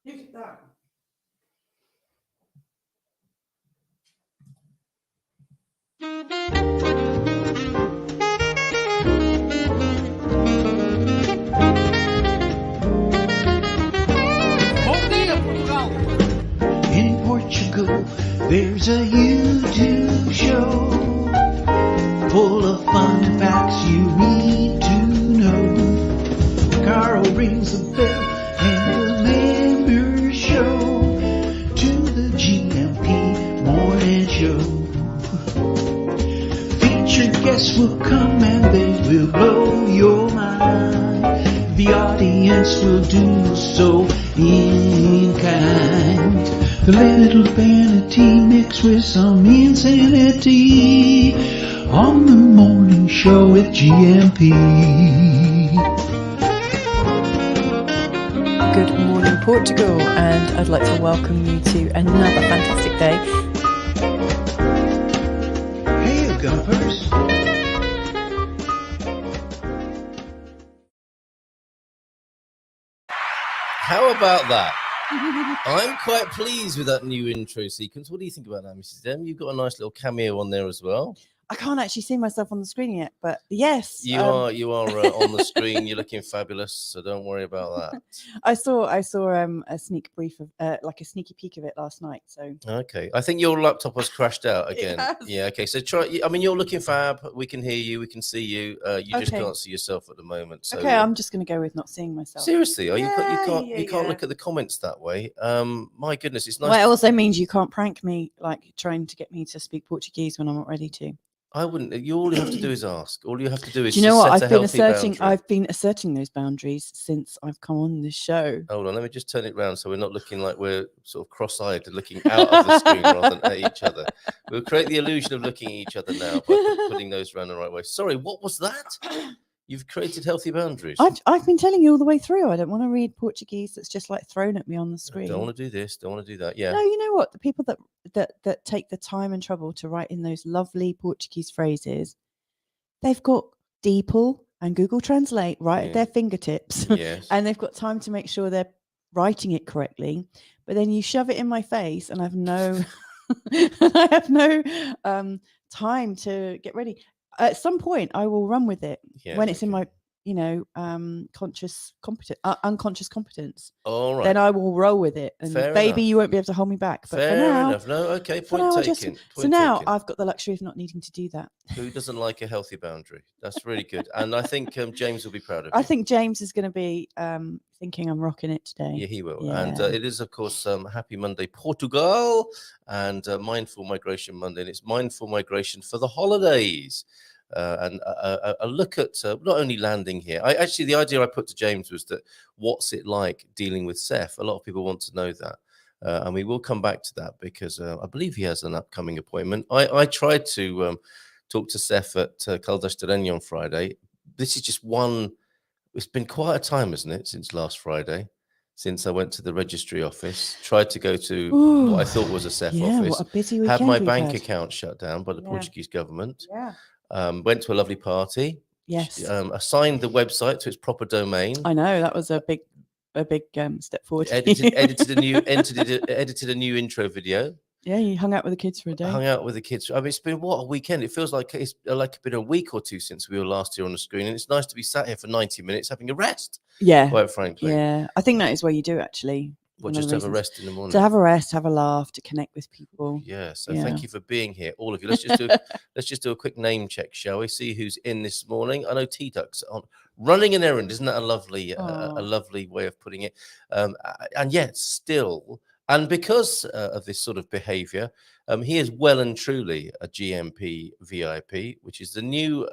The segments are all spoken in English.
Look at that. Bom dia, Portugal! In Portugal, there's a YouTube show full of fun facts you need to know. Carl rings the bell and the members show to the GMP morning show. Featured guests will come and they will blow your mind. The audience will do so in kind. The little vanity mixed with some insanity on the morning show with GMP. Good morning, Portugal, and I'd like to welcome you to another fantastic day. Hey, GuMPers. How about that? I'm quite pleased with that new intro sequence. What do you think about that, Mrs. M? You've got a nice little cameo on there as well. I can't actually see myself on the screen yet, but yes, You are on the screen. You're looking fabulous, so don't worry about that. I saw a sneak brief of like a sneaky peek of it last night. So Okay, I think your laptop has crashed out again. has. Yeah. Okay. So try. I mean, you're looking fab. We can hear you. We can see you. You just Okay. can't see yourself at the moment. So, okay, I'm just going to go with not seeing myself. seriously, you Yeah, can't yeah. look at the comments that way. My goodness, it's nice. Well, it also means you can't prank me, like trying to get me to speak Portuguese when I'm not ready to. I wouldn't. All you have to do is ask. All you have to do is. Do you know what? set a healthy boundary. I've been asserting those boundaries since I've come on this show. Hold on, let me just turn it round so we're not looking like we're sort of cross-eyed and looking out of the screen rather than at each other. We'll create the illusion of looking at each other now by putting those around the right way. Sorry, what was that? You've created healthy boundaries. I've been telling you all the way through. I don't want to read Portuguese that's just like thrown at me on the screen. Don't want to do this. Don't want to do that. Yeah. No, you know what? The people that take the time and trouble to write in those lovely Portuguese phrases, they've got DeepL and Google Translate right at their fingertips. Yes. And they've got time to make sure they're writing it correctly. But then you shove it in my face and I have no time to get ready. At some point I will run with it when it's in my unconscious competence. All right. Then I will roll with it, and Fair baby, enough. you won't be able to hold me back. But Fair for now, enough. No, okay. for Point now, taken. so now I've got the luxury of not needing to do that. Who doesn't like a healthy boundary? That's really good, and I think James will be proud of you. I think James is going to be thinking I'm rocking it today. Yeah, he will. Yeah. And it is, of course, Happy Monday, Portugal, and Mindful Migration Monday. And it's Mindful Migration for the holidays. And a look at not only landing here. The idea I put to James was that what's it like dealing with Seth? A lot of people want to know that. And we will come back to that because I believe he has an upcoming appointment. I tried to talk to Seth at Caldas de Rennes on Friday. This is just one. It's been quite a time, isn't it, since last Friday, since I went to the registry office, tried to go to what I thought was a Seth office, what a busy weekend had my we've bank had. account shut down by the Portuguese government. Yeah. Went to a lovely party. Yes. Assigned the website to its proper domain. I know that was a big step forward. Edited a new intro video. Yeah, you hung out with the kids for a day. Hung out with the kids. I mean, it's been what a weekend. It feels like it's been a week or two since we were last here on the screen, and it's nice to be sat here for 90 minutes having a rest. Yeah, quite frankly. Yeah, I think that is where you do actually. Well, just to have a rest in the morning. To have a rest, have a laugh, to connect with people. Yeah. So thank you for being here, all of you. Let's just do a quick name check, shall we? See who's in this morning. I know T-Duck's on running an errand. Isn't that a lovely way of putting it? And yet still. And because of this sort of behavior, he is well and truly a GMP VIP, which is the new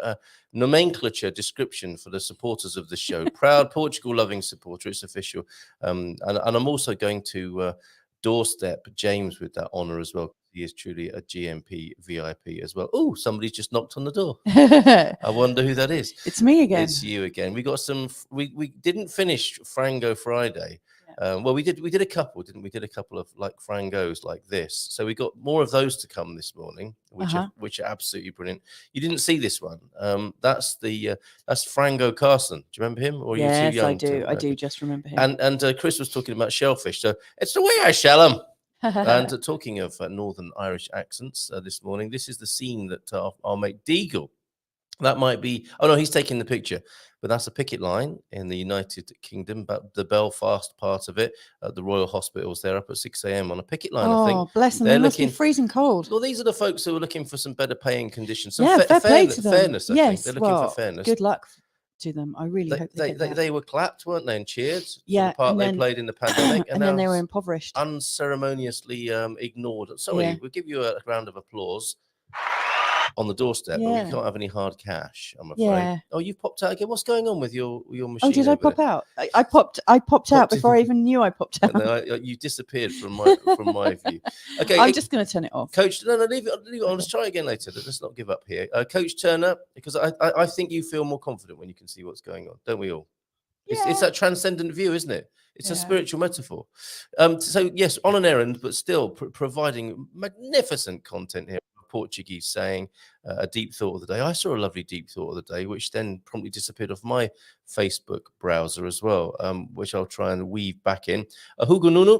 nomenclature description for the supporters of the show. Proud Portugal-loving supporter. It's official. And I'm also going to doorstep James with that honour as well. He is truly a GMP VIP as well. Oh, somebody's just knocked on the door. I wonder who that is. It's me again. It's you again. We got some. We didn't finish Frango Friday. Well, we did a couple, didn't we? Did a couple of like frangos like this. So we got more of those to come this morning, which are absolutely brilliant. You didn't see this one. That's Frango Carson. Do you remember him? Or are you too young? I do. I do just remember him. And Chris was talking about shellfish. So it's the way I shell them. And talking of Northern Irish accents this morning, this is the scene that our mate Deagle. That might be. Oh no, he's taking the picture. But that's a picket line in the United Kingdom, but the Belfast part of it, at the Royal Hospitals, they're up at 6 a.m. on a picket line, I think. Oh, bless them. They must be freezing cold. Well, these are the folks who are looking for some better paying conditions. Some fair play to them. Fairness, I think. They're looking for fairness. Good luck to them. I really hope they were clapped, weren't they, and cheered for the part they played in the pandemic. And then they were impoverished. Unceremoniously ignored. Sorry, we'll give you a round of applause. On the doorstep, but we can't have any hard cash, I'm afraid. Yeah. Oh, you've popped out again. What's going on with your machine? Oh, did I pop out? I popped out before I even knew I popped out. No, you disappeared from my view. Okay, I'm just going to turn it off. Coach, no, leave it. Let's try again later. Let's not give up here. Coach Turner, because I think you feel more confident when you can see what's going on, don't we all? It's that transcendent view, isn't it? It's a spiritual metaphor. So yes, on an errand, but still providing magnificent content here. Portuguese saying a deep thought of the day. I saw a lovely deep thought of the day, which then promptly disappeared off my Facebook browser as well, which I'll try and weave back in. A hugununu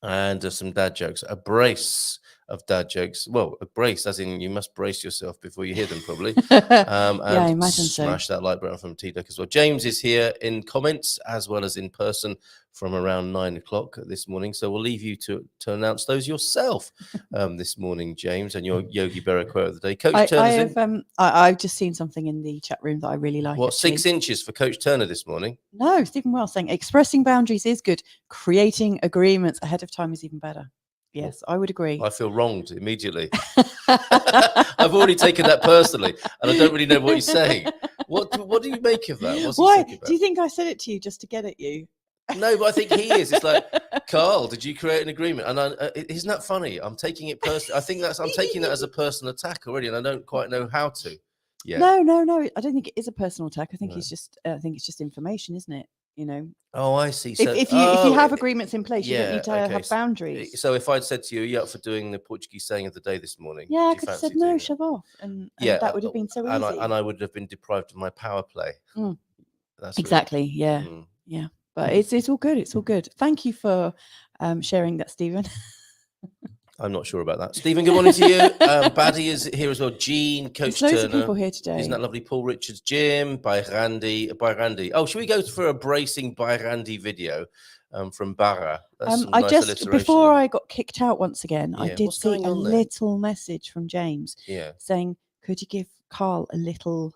and some dad jokes. A brace of dad jokes. Well, a brace, as in you must brace yourself before you hear them, probably. And I imagine smash that like button from T-Duck as well. James is here in comments as well as in person from around 9 o'clock this morning. So we'll leave you to announce those yourself this morning, James, and your Yogi Berra quote of the day. Coach Turner. I've just seen something in the chat room that I really like. What, 6 inches for Coach Turner this morning? No, Stephen Wells saying expressing boundaries is good. Creating agreements ahead of time is even better. Yes, I would agree. I feel wronged immediately. I've already taken that personally, and I don't really know what he's saying. What do you make of that? Why? Do you think I said it to you just to get at you? No, but I think he is. It's like, Carl, did you create an agreement? And isn't that funny? I'm taking it personally. I think I'm taking that as a personal attack already, and I don't quite know how to. Yeah. No. I don't think it is a personal attack. I think it's just information, isn't it? You know. Oh, I see. So if you have agreements in place, you don't need to have boundaries. So if I'd said to you, "Are you up for doing the Portuguese saying of the day this morning?" Yeah, I could have said no, shove off, and that would have been so easy. And I would have been deprived of my power play. That's exactly. Yeah. But it's all good. It's all good. Thank you for sharing that, Stephen. I'm not sure about that. Stephen, good morning to you. Baddy is here as well. Jean, Coach Turner. Loads of people here today. Isn't that lovely? Paul Richards, Jim, Randy. Oh, should we go for a bracing Randy video from Barra? Before I got kicked out once again, I did see a little message from James saying, could you give Carl a little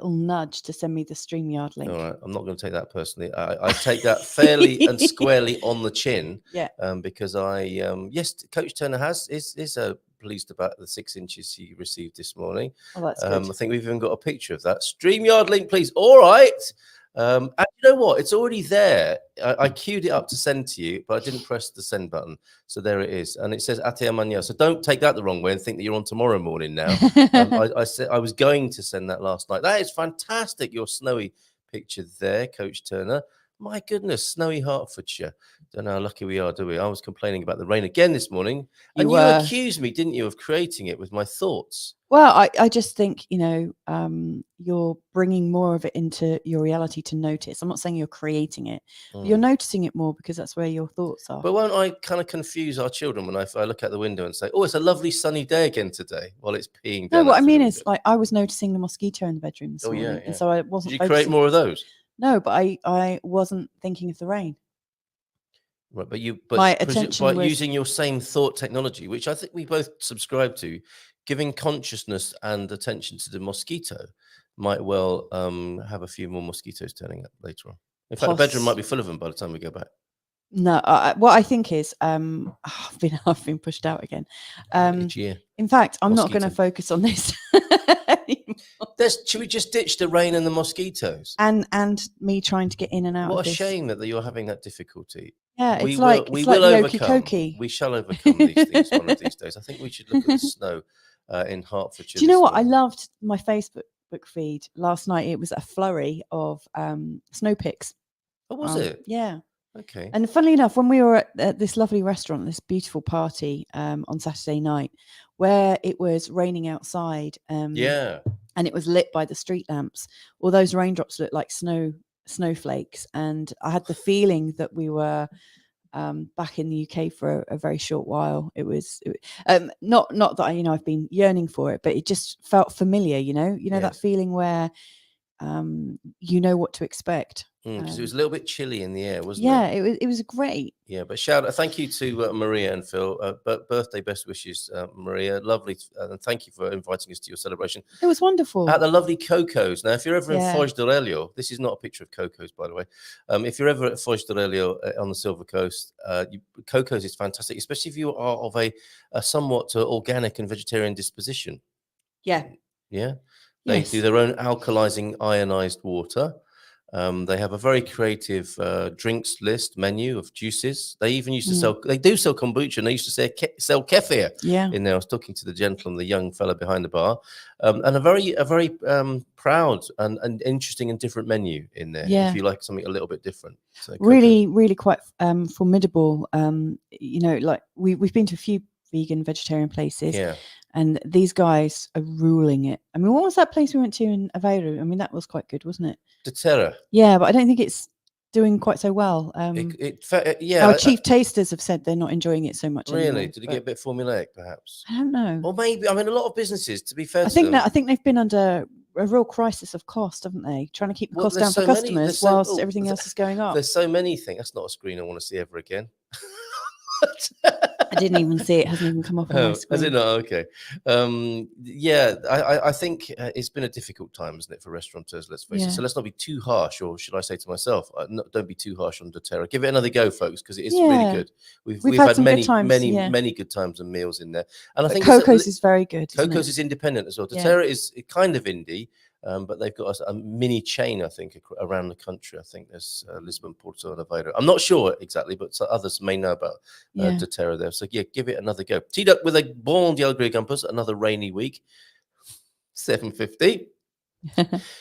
nudge to send me the StreamYard link? All right, I'm not going to take that personally. I take that fairly and squarely on the chin. Because yes, Coach Turner is pleased about the 6 inches he received this morning. Oh, that's good. I think we've even got a picture of that. StreamYard link, please. All right. And you know what? It's already there. I queued it up to send to you, but I didn't press the send button. So there it is. And it says Ate Mañana. So don't take that the wrong way and think that you're on tomorrow morning now. I said I was going to send that last night. That is fantastic. Your snowy picture there, Coach Turner. My goodness, snowy Hertfordshire. Don't know how lucky we are, do we? I was complaining about the rain again this morning. And you accused me, didn't you, of creating it with my thoughts? Well, I just think, you're bringing more of it into your reality to notice. I'm not saying you're creating it. But you're noticing it more because that's where your thoughts are. But won't I kind of confuse our children when I look out the window and say, oh, it's a lovely sunny day again today while it's peeing down? No, what I mean is, like, I was noticing the mosquito in the bedroom this morning. Yeah. And so I wasn't Did you create more of those? No, but I wasn't thinking of the rain. Right, but my attention was using your same thought technology, which I think we both subscribe to, giving consciousness and attention to the mosquito might well have a few more mosquitoes turning up later on. In fact, the bedroom might be full of them by the time we go back. No, what I think is I've been pushed out again. In fact, I'm not going to focus on this anymore. Should we just ditch the rain and the mosquitoes? And me trying to get in and out. What a shame that you're having that difficulty. Yeah, we will overcome. We shall overcome these things one of these days. I think we should look at the snow in Hertfordshire. Do you know what? I loved my Facebook feed last night. It was a flurry of snow pics. Oh, was it? Yeah. Okay. And funnily enough, when we were at this lovely restaurant, this beautiful party on Saturday night, where it was raining outside, Yeah. and it was lit by the street lamps, all those raindrops looked like snowflakes, and I had the feeling that we were back in the UK for a very short while. It was not that I've been yearning for it, but it just felt familiar. That feeling where you know what to expect. Because it was a little bit chilly in the air, wasn't Yeah, it? it was great. Yeah, but thank you to Maria and Phil. Birthday best wishes, Maria. Lovely, and thank you for inviting us to your celebration. It was wonderful. At the lovely Coco's. Now, if you're ever in Yeah. Foz de Aurelio, this is not a picture of Coco's, by the way. If you're ever at Foz de Aurelio on the Silver Coast, Coco's is fantastic, especially if you are of a somewhat organic and vegetarian disposition. Yeah. Yeah. They do their own alkalizing ionized water. They have a very creative drinks list menu of juices. They even used to sell. They do sell kombucha, and they used to sell kefir. Yeah. In there, I was talking to the gentleman, the young fella behind the bar, and a very proud and interesting and different menu in there. Yeah. If you like something a little bit different, so really quite formidable. Like we've been to a few vegetarian places. Yeah. And these guys are ruling it. I mean, what was that place we went to in Aveiro? I mean, that was quite good, wasn't it? De Terra. Yeah, but I don't think it's doing quite so well. Our chief tasters have said they're not enjoying it so much. Really? Anymore, Did it get a bit formulaic, perhaps? I don't know. Or maybe, I mean, a lot of businesses, to be fair, I think they've been under a real crisis of cost, haven't they? Trying to keep the cost down for customers whilst everything else is going up. There's so many things. That's not a screen I want to see ever again. I didn't even see it. Hasn't even come up on my screen. Has it not? Okay. I think it's been a difficult time, isn't it, for restaurateurs? Let's face it. So let's not be too harsh, or should I say to myself, don't be too harsh on doTERRA. Give it another go, folks, because it is really good. We've had many good times and meals in there. And I think Coco's is very good. Coco's is independent as well. doTERRA is kind of indie. But they've got a mini chain, I think, around the country. I think there's Lisbon, Porto, and Aveiro. I'm not sure exactly, but others may know about doTERRA there. So, give it another go. Teed up with a bon dia GuMPer, another rainy week. 7:50.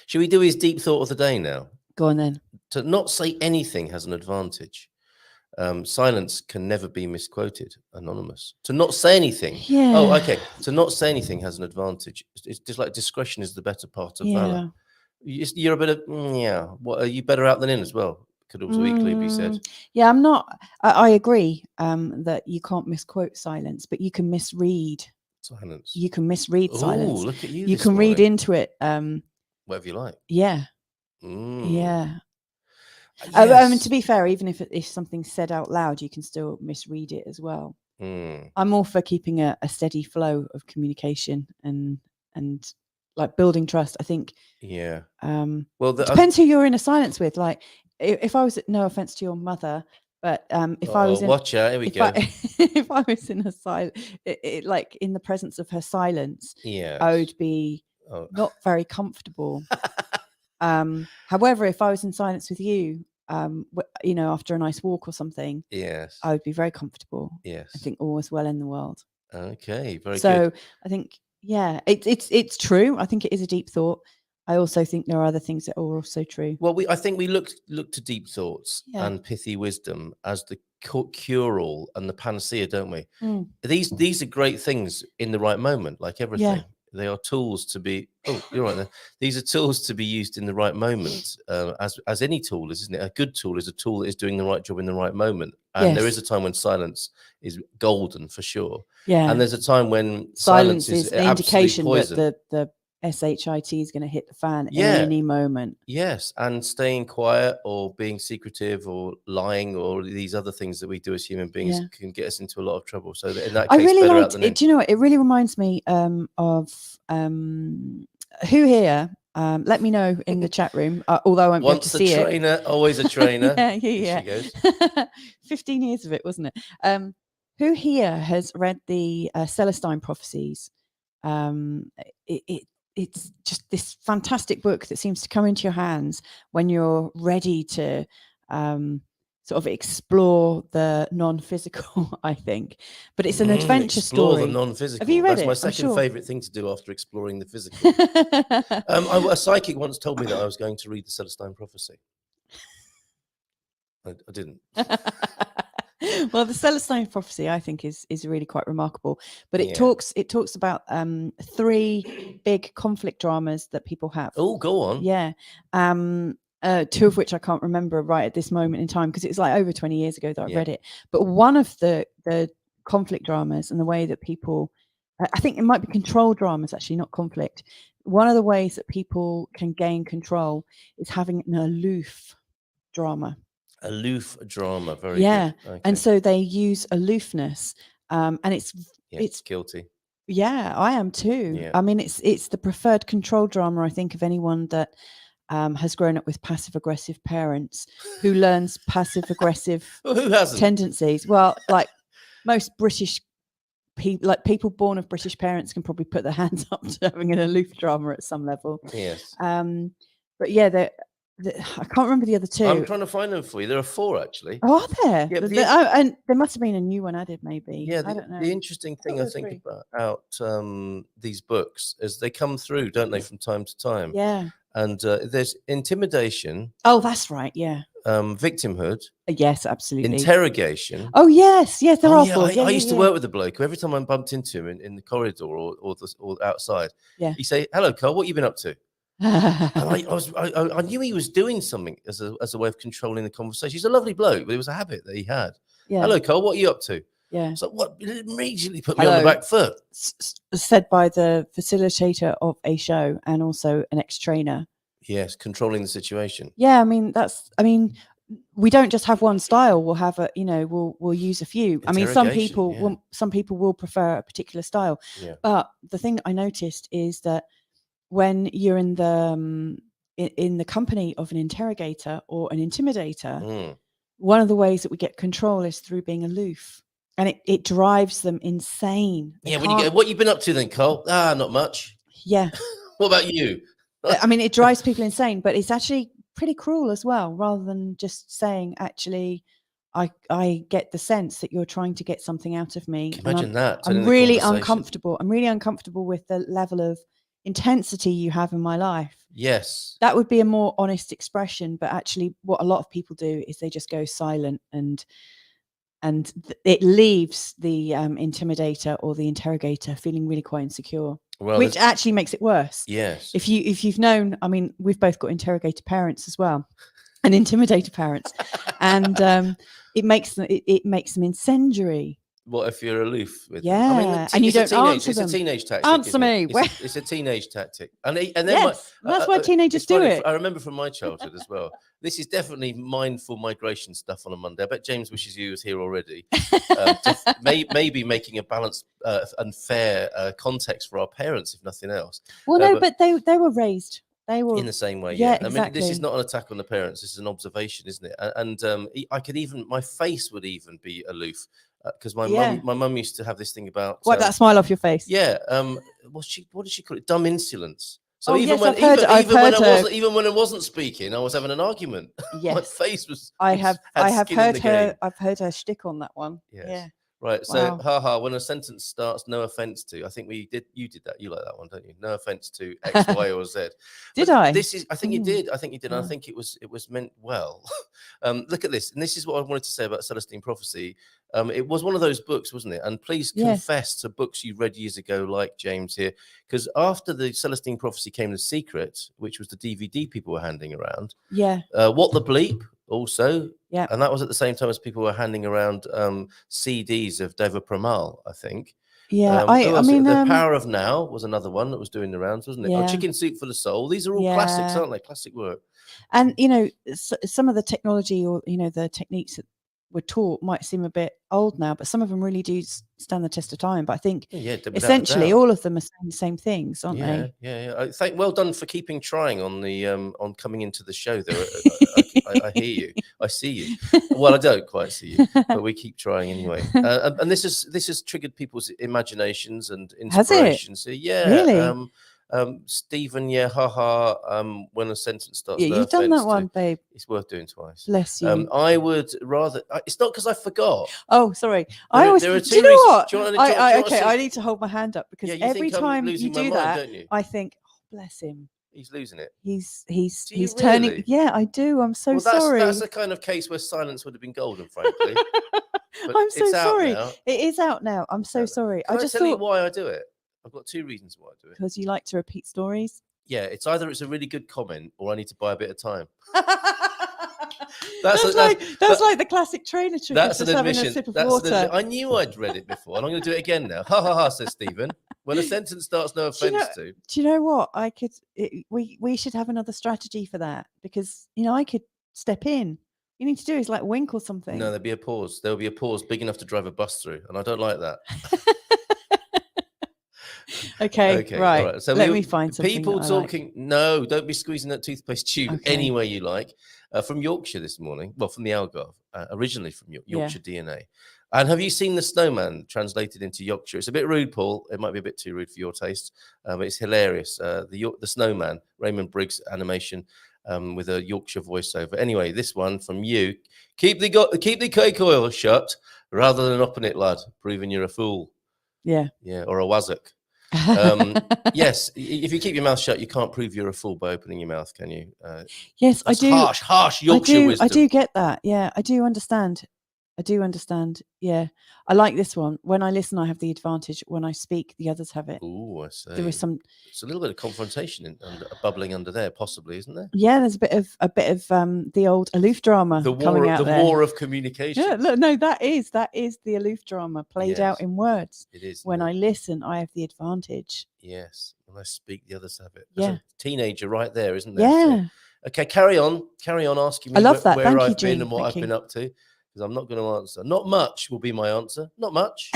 Should we do his deep thought of the day now? Go on then. To not say anything has an advantage. Silence can never be misquoted. Anonymous. To not say anything. Yeah. Oh, okay. To not say anything has an advantage. It's just like discretion is the better part of valor. You're a bit of What are you better out than in as well? Could also equally be said. Yeah, I'm not. I agree that you can't misquote silence, but you can misread silence. You can misread silence. Look at you. You can read into it. Whatever you like. Yeah. Yeah. Yes. I mean, to be fair, even if something's said out loud, you can still misread it as well. I'm all for keeping a steady flow of communication and like building trust. I think. Yeah. Well, depends who you're in a silence with. Like, if I was, no offense to your mother, but if I was in, watch out, here we go. If I was in a silence, like in the presence of her silence, I would be not very comfortable. However, if I was in silence with you, after a nice walk or something, I would be very comfortable. I think all is well in the world. Okay, very good. So I think, it's true. I think it is a deep thought. I also think there are other things that are also true. Well, I think we look to deep thoughts and pithy wisdom as the cure-all and the panacea, don't we? These are great things in the right moment, like everything. They are tools to be. Oh, you're right there. These are tools to be used in the right moment, as any tool is, isn't it? A good tool is a tool that is doing the right job in the right moment. And there is a time when silence is golden for sure. Yeah. And there's a time when silence is an indication that the SHIT is going to hit the fan any moment. Yes, and staying quiet or being secretive or lying or these other things that we do as human beings can get us into a lot of trouble. So in that case, I really liked it. Do you know what? It really reminds me of who here. Let me know in the chat room. Although I won't be able to see it. Once a trainer, always a trainer. yeah. She goes. 15 years of it, wasn't it? Who here has read the Celestine Prophecies? It's just this fantastic book that seems to come into your hands when you're ready to sort of explore the non-physical, I think. But it's an adventure story. Explore the non-physical. Have you read it? That's my second favourite thing to do after exploring the physical. A psychic once told me that I was going to read the Celestine Prophecy. I didn't. Well, the Celestine prophecy, I think, is really quite remarkable. But it Yeah. talks about 3 big conflict dramas that people have. Oh, go on. Yeah. 2 of which I can't remember right at this moment in time because it's like over 20 years ago that I read it. But one of the conflict dramas and the way that people, I think it might be control dramas, actually, not conflict. One of the ways that people can gain control is having an aloof drama. Aloof drama, very Yeah. good. Okay. And so they use aloofness, and it's guilty. Yeah, I am too. Yeah. I mean, it's the preferred control drama, I think, of anyone that has grown up with passive aggressive parents who learns passive aggressive Well, who hasn't? tendencies. Well, like most British people, like people born of British parents, can probably put their hands up to having an aloof drama at some level. Yes. But yeah, I can't remember the other 2. I'm trying to find them for you. There are 4 actually. Oh, are there? Yeah, and there must have been a new one added, maybe. Yeah, I don't know. the interesting thing I think about these books is they come through, don't they, from time to time? Yeah. And there's intimidation. Oh, that's right. Yeah. Victimhood. Yes, absolutely. Interrogation. Oh, yes. They're awful. I used to work with a bloke who every time I bumped into him in the corridor or outside, he'd say, "Hello, Carl, what you been up to?" And I knew he was doing something as a way of controlling the conversation. He's a lovely bloke, but it was a habit that he had. Yeah. "Hello, Carl, what are you up to?" Yeah. So what? It immediately put me on the back foot. Said by the facilitator of a show and also an ex-trainer. Yes, controlling the situation. Yeah, I mean we don't just have one style. We'll have we'll use a few. I mean, some people will prefer a particular style. Yeah. But the thing I noticed is that when you're in the company of an interrogator or an intimidator, one of the ways that we get control is through being aloof, and it drives them insane. Yeah, when you go, what you been up to then, Carl? Not much. Yeah. What about you? I mean, it drives people insane, but it's actually pretty cruel as well, rather than just saying, actually, I get the sense that you're trying to get something out of me. Imagine that. I'm really uncomfortable. I'm really uncomfortable with the level of intensity you have in my life. Yes. That would be a more honest expression, but actually what a lot of people do is they just go silent and it leaves the intimidator or the interrogator feeling really quite insecure, which actually makes it worse. Yes. If you've known, I mean, we've both got interrogator parents as well, and intimidator parents, and it makes them incendiary. What if you're aloof with them? I mean, and you don't answer them. It's a teenage tactic. Answer me. It's a teenage tactic, and then yes, that's why teenagers do it. I remember from my childhood as well. This is definitely mindful migration stuff on a Monday. I bet James wishes he was here already. Maybe making a balanced and fair context for our parents, if nothing else. Well, no, but they were raised. They were in the same way. Yeah, I exactly. mean, this is not an attack on the parents. This is an observation, isn't it? And I could even, my face would even be aloof. Because my mum used to have this thing about wipe that smile off your face. Yeah. What did she call it? Dumb insolence. So even when I wasn't speaking, I was having an argument. Yes. My face was. I've heard her shtick on that one. Yes. Yeah. Right. So, haha, when a sentence starts, no offense to, I think you did that. You like that one, don't you? No offense to X, Y, or Z. Did I? I think you did. I think you did. And I think it was meant well. Look at this. And this is what I wanted to say about Celestine Prophecy. It was one of those books, wasn't it? And please confess to books you read years ago, like James here, because after the Celestine Prophecy came The Secret, which was the DVD people were handing around. Yeah. What the Bleep also. Yeah. And that was at the same time as people were handing around CDs of Deva Premal, I think. Yeah. I mean, The Power of Now was another one that was doing the rounds, wasn't it? Yeah. Oh, Chicken Soup for the Soul. These are all classics, aren't they? Classic work. And, some of the technology or, the techniques that were taught might seem a bit old now, but some of them really do stand the test of time. But I think essentially all of them are saying the same things, aren't they? Yeah. Well done for keeping trying on the on coming into the show there. I hear you. I see you. Well, I don't quite see you, but we keep trying anyway. And this has triggered people's imaginations and inspirations. Has it? Yeah. Really? Stephen, when a sentence starts. Yeah, you've done that one, babe. It's worth doing twice. Bless you. I would rather. It's not because I forgot. Oh, sorry. Do you know what? I need to hold my hand up because every time you do that, I think, oh, bless him. He's losing it. He's Do you turning. really? Yeah, I do. I'm so Well, sorry. that's a kind of case where silence would have been golden, frankly. But I'm so it's out sorry. now. It is out now. I'm so Can sorry. I just tell you thought why I do it? I've got 2 reasons why I do it. because you like to repeat stories. Yeah, it's either it's a really good comment or I need to buy a bit of time. That's like the classic trainer trick. That's of an just having admission. a sip of That's water. I knew I'd read it before, and I'm going to do it again now. Ha ha ha, says Stephen. When a sentence starts, no offence to. Do you know what? We should have another strategy for that because I could step in. You need to do is like wink or something. No, there'll be a pause. There'll be a pause big enough to drive a bus through, and I don't like that. Okay, right. All right. So let me find something. People that talking. No, don't be squeezing that toothpaste tube any Okay. way you like. From Yorkshire this morning. Well, from the Algarve, originally from Yorkshire DNA. And have you seen The Snowman translated into Yorkshire? It's a bit rude, Paul. It might be a bit too rude for your taste, but it's hilarious. The Snowman, Raymond Briggs animation with a Yorkshire voiceover. Anyway, this one from you. Keep the cake oil shut rather than open it, lad, proving you're a fool. Yeah. Yeah, or a wazzock. Yes, if you keep your mouth shut, you can't prove you're a fool by opening your mouth, can you? Yes, I do. Harsh Yorkshire wisdom. I do get that. Yeah, I do understand. Yeah, I like this one. When I listen, I have the advantage. When I speak, the others have it. Oh, I see. There is some. It's a little bit of confrontation bubbling under there, possibly, isn't there? Yeah, there's a bit of the old aloof drama coming out there. The war of communication. Yeah, look, no, that is the aloof drama played out in words. It is. When I listen, I have the advantage. Yes, when I speak, the others have it. Yeah. There's a teenager right there, isn't there? Yeah. So, okay, carry on asking me I love that. where Thank I've you, been Gene. and what Thank I've been up to, because I'm not going to answer. Not much will be my answer. Not much.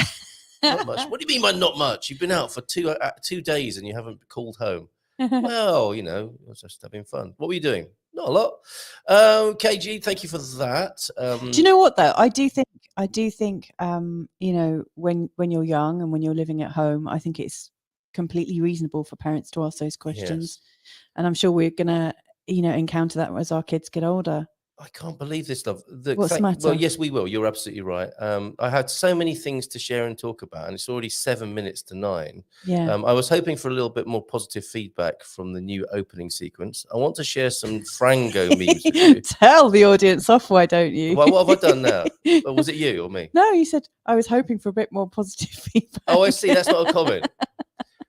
Not much. What do you mean by not much? You've been out for 2 days and you haven't called home. Well, I was just having fun. What were you doing? Not a lot. KG, thank you for that. Do you know what though? I do think when you're young and when you're living at home, I think it's completely reasonable for parents to ask those questions. Yes. And I'm sure we're gonna encounter that as our kids get older. I can't believe this stuff. What's the matter? Well, yes, we will. You're absolutely right. I had so many things to share and talk about, and it's already 7 minutes to 9. Yeah. I was hoping for a little bit more positive feedback from the new opening sequence. I want to share some Frango memes with you. Tell the audience off, why don't you? Well, what have I done now? Or was it you or me? No, you said I was hoping for a bit more positive feedback. Oh, I see. That's not a comment.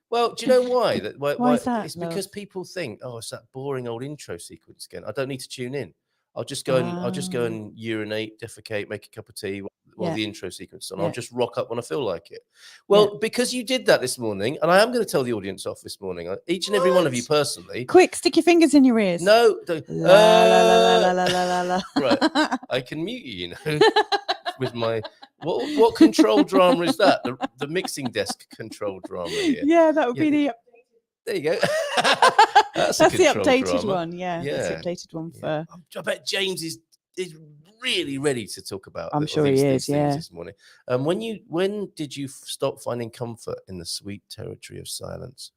Well, do you know why? Why is that? It's because people think, oh, it's that boring old intro sequence again. I don't need to tune in. I'll just go and urinate, defecate, make a cup of tea while the intro sequence is on. I'll just rock up when I feel like it. Well, because you did that this morning, and I am going to tell the audience off this morning, each and every one of you personally. Quick, stick your fingers in your ears. No. La. Right. I can mute you, with my what control drama is that? The mixing desk control drama here. Yeah, that would be the. There you go. That's the updated one. Yeah, that's the updated one for. I bet James is really ready to talk about. I'm sure he is. Yeah. This morning. When did you stop finding comfort in the sweet territory of silence?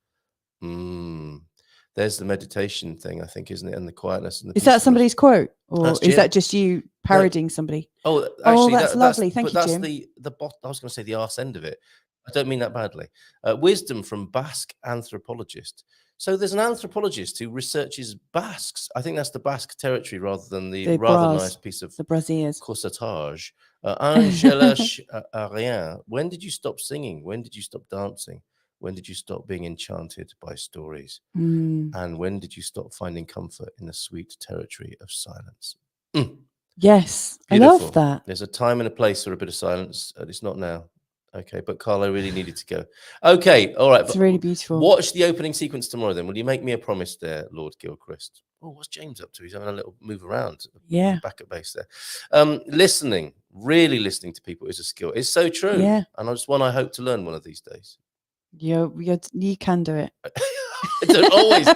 There's the meditation thing, I think, isn't it? And the quietness. And the is that somebody's quote, or is that just you parodying somebody? Oh, actually, that's lovely. Thank you, Jim. I was going to say the arse end of it. I don't mean that badly. Wisdom from Basque anthropologist. So there's an anthropologist who researches Basques. I think that's the Basque territory rather than the rather nice piece of the Brasiers. Corsetage. Angela Arien. When did you stop singing? When did you stop dancing? When did you stop being enchanted by stories? And when did you stop finding comfort in the sweet territory of silence? Yes, beautiful. I love that. There's a time and a place for a bit of silence. It's not now. Okay, but Carlo really needed to go. Okay, all right. It's really beautiful. Watch the opening sequence tomorrow then. Will you make me a promise there, Lord Gilchrist? Oh, what's James up to? He's having a little move around. Yeah. Back at base there. Really listening to people is a skill. It's so true. Yeah. And it's one I hope to learn one of these days. You can do it. I don't always.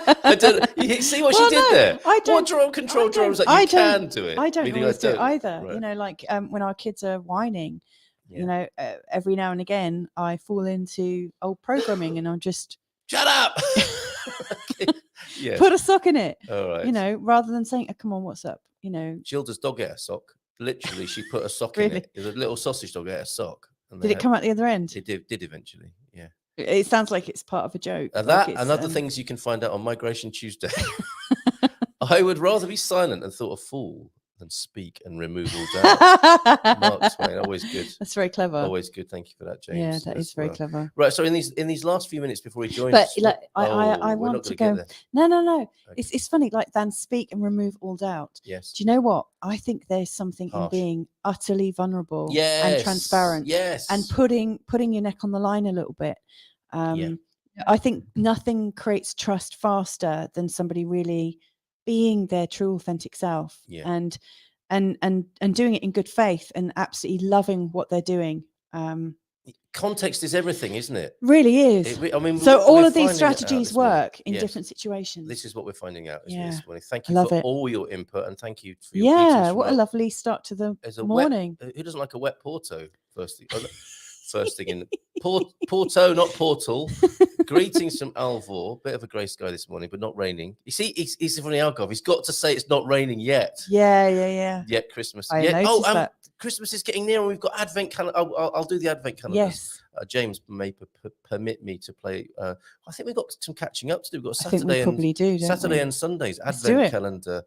You see what she did there? I don't. What control drums that you can do it? I don't always do it either. Right. Like when our kids are whining, every now and again I fall into old programming and I'll just shut up. Put a sock in it. All right. Rather than saying, oh, "Come on, what's up?" Gilda's dog ate a sock. Literally, she put a sock in it. It was a little sausage dog ate a sock. Did it come out the other end? It did eventually. Yeah. It sounds like it's part of a joke. And like that and other things you can find out on Migration Tuesday. I would rather be silent and thought a fool than speak and remove all doubt. Mark Twain, always good. That's very clever. Always good. Thank you for that, James. Yeah, that is very clever. Right. So in these last few minutes before he joins But us, like, I we're want not to gonna go. get there. No. Okay. It's funny. Like, than speak and remove all doubt. Yes. Do you know what? I think there's something in Harsh. being utterly vulnerable Yes. and transparent. Yes. And putting your neck on the line a little bit. Yeah. I think nothing creates trust faster than somebody really being their true authentic self. Yeah. And doing it in good faith and absolutely loving what they're doing. Context is everything, isn't it? Really is. I mean, so all we're of these finding it out strategies this morning. work in Yes. different situations. This is what we're finding out this morning. Thank I you love for it. all your input, and thank you for your Yeah, greetings what a from lovely start to the There's a morning. who doesn't like a wet Porto? First thing in Porto, not Portal. Greetings from Alvor. Bit of a grey sky this morning, but not raining. You see, he's from the Algarve. He's got to say it's not raining yet. Yeah. Yet Christmas. I noticed that. Christmas is getting near, and we've got Advent calendar. I'll do the Advent calendar. Yes. James may permit me to play. I think we've got some catching up to do. We've got I think we Saturday probably do, don't Saturday we? and Sundays Let's do Advent it. calendar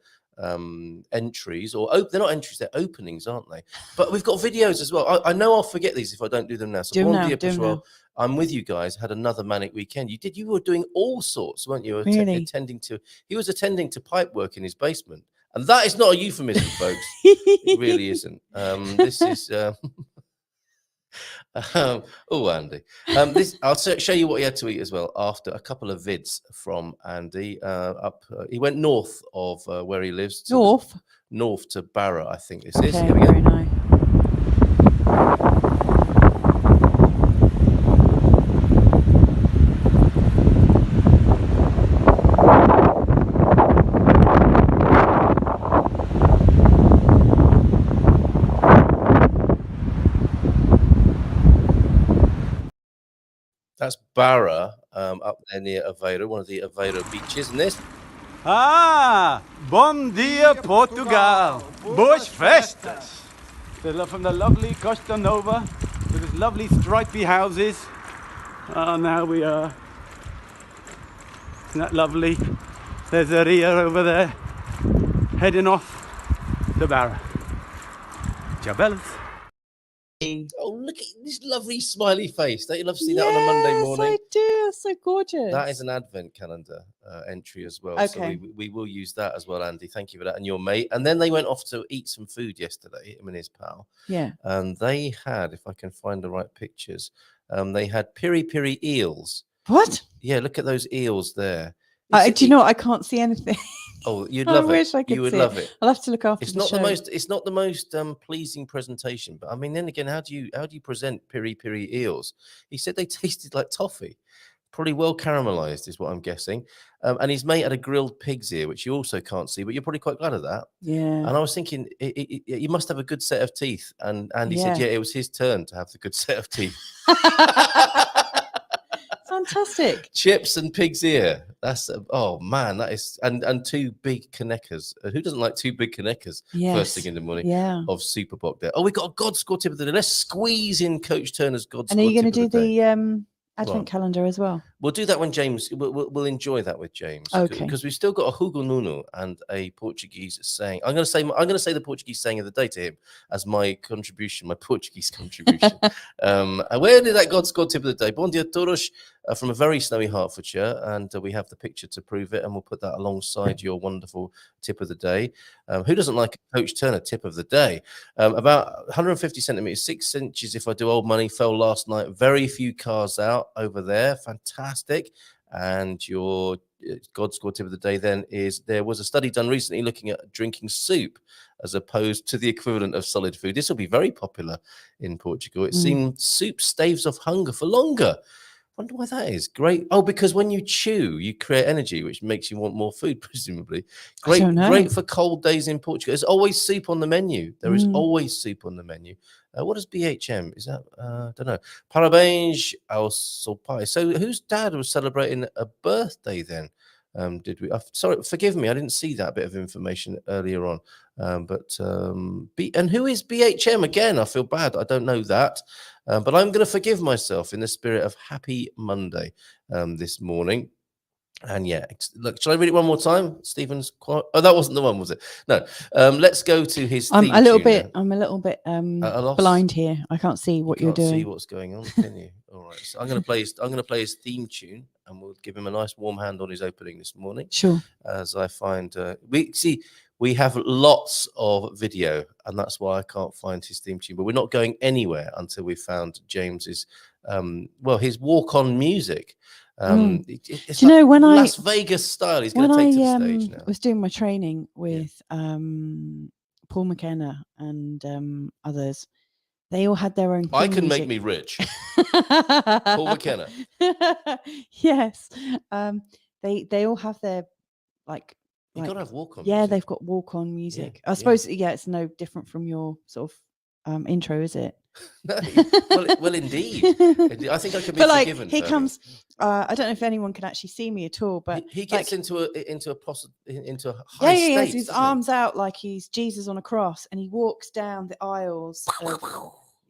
entries, or they're not entries, they're openings, aren't they? But we've got videos as well. I know I'll forget these if I don't do them now. So Do them now. I'm with you guys. Had another manic weekend. You were doing all sorts, weren't you? Really? He was attending to pipe work in his basement, and that is not a euphemism, folks. It really isn't. This is. Oh, Andy. I'll show you what he had to eat as well after a couple of vids from Andy. He went north of where he lives. North to Barra, I think this is. Here we go. Very nice. That's Barra, up there near Aveiro, one of the Aveiro beaches. And this. Bom dia, Portugal. Boas festas. From the lovely Costa Nova with its lovely stripy houses. Now we are. Isn't that lovely? There's a Ria over there, heading off to Barra. Ciao, Oh, look at this lovely smiley face. Don't you love to see that on a Monday morning? Yes, I do. That's so gorgeous. That is an Advent calendar entry as well. Okay. So we will use that as well, Andy. Thank you for that. And your mate. And then they went off to eat some food yesterday, him and his pal. Yeah. And they had, if I can find the right pictures, they had piri eels. What? Yeah, look at those eels there. Do you know what? I can't see anything. Oh, you'd love it. I wish I could. You would love it. I'll have to look after It's the not show. It's not the most pleasing presentation, but I mean, then again, how do you present piri eels? He said they tasted like toffee, probably well caramelized, is what I'm guessing. And his mate had a grilled pig's ear, which you also can't see, but you're probably quite glad of that. Yeah. And I was thinking, you must have a good set of teeth. And Andy said, yeah, it was his turn to have the good set of teeth. Fantastic. Chips and pig's ear. That's oh man, that is and two big Kanekkas. Who doesn't like two big Kanekkas first thing in the morning? Yeah. Of Superboc there. Oh, we got a God Score tip of the day. Let's squeeze in Coach Turner's God Score. And are you going to do the Advent calendar as well? We'll do that when James. We'll enjoy that with James. Okay. Because we've still got a Hugo Nuno and a Portuguese saying. I'm going to say the Portuguese saying of the day to him as my contribution, my Portuguese contribution. Where did that God Score tip of the day? Bom dia todos, from a very snowy Hertfordshire, and we have the picture to prove it, and we'll put that alongside your wonderful tip of the day. Who doesn't like a Coach Turner tip of the day? About 150 centimeters, 6 inches. If I do old money, fell last night. Very few cars out over there. Fantastic. And your God Score tip of the day then is there was a study done recently looking at drinking soup as opposed to the equivalent of solid food. This will be very popular in Portugal. It seems soup staves off hunger for longer. Wonder why that is. Great. Oh, because when you chew, you create energy, which makes you want more food, presumably. Great for cold days in Portugal. There's always soup on the menu. There is always soup on the menu. What is BHM? Is that, I don't know. Parabéns ao seu pai. So whose dad was celebrating a birthday then? Did we? Sorry, forgive me. I didn't see that bit of information earlier on. And who is BHM again? I feel bad. I don't know that. But I'm going to forgive myself in the spirit of Happy Monday this morning. And yeah, look, shall I read it one more time? Stephen's quite. Oh, that wasn't the one, was it? No. Let's go to his. I'm a little bit loss? blind here. I can't see what you're can't see doing. what's going on, can you? All right. So I'm going to play his theme tune, and we'll give him a nice warm hand on his opening this morning. Sure. As I find we have lots of video, and that's why I can't find his theme tune. But we're not going anywhere until we found James's his walk on music. It's Do you know when Las Vegas style. He's going to take to the stage now. I was doing my training with Paul McKenna and others. They all had their own. I Can music. Make Me Rich. Paul McKenna. Yes. They all have their You got to have walk on. Yeah, music. they've got walk on music. I suppose it's no different from your sort of intro, is it? No, well, indeed. I think I can be forgiven. He comes. I don't know if anyone can actually see me at all, but he gets into a high state. He has his arms out like he's Jesus on a cross, and he walks down the aisles.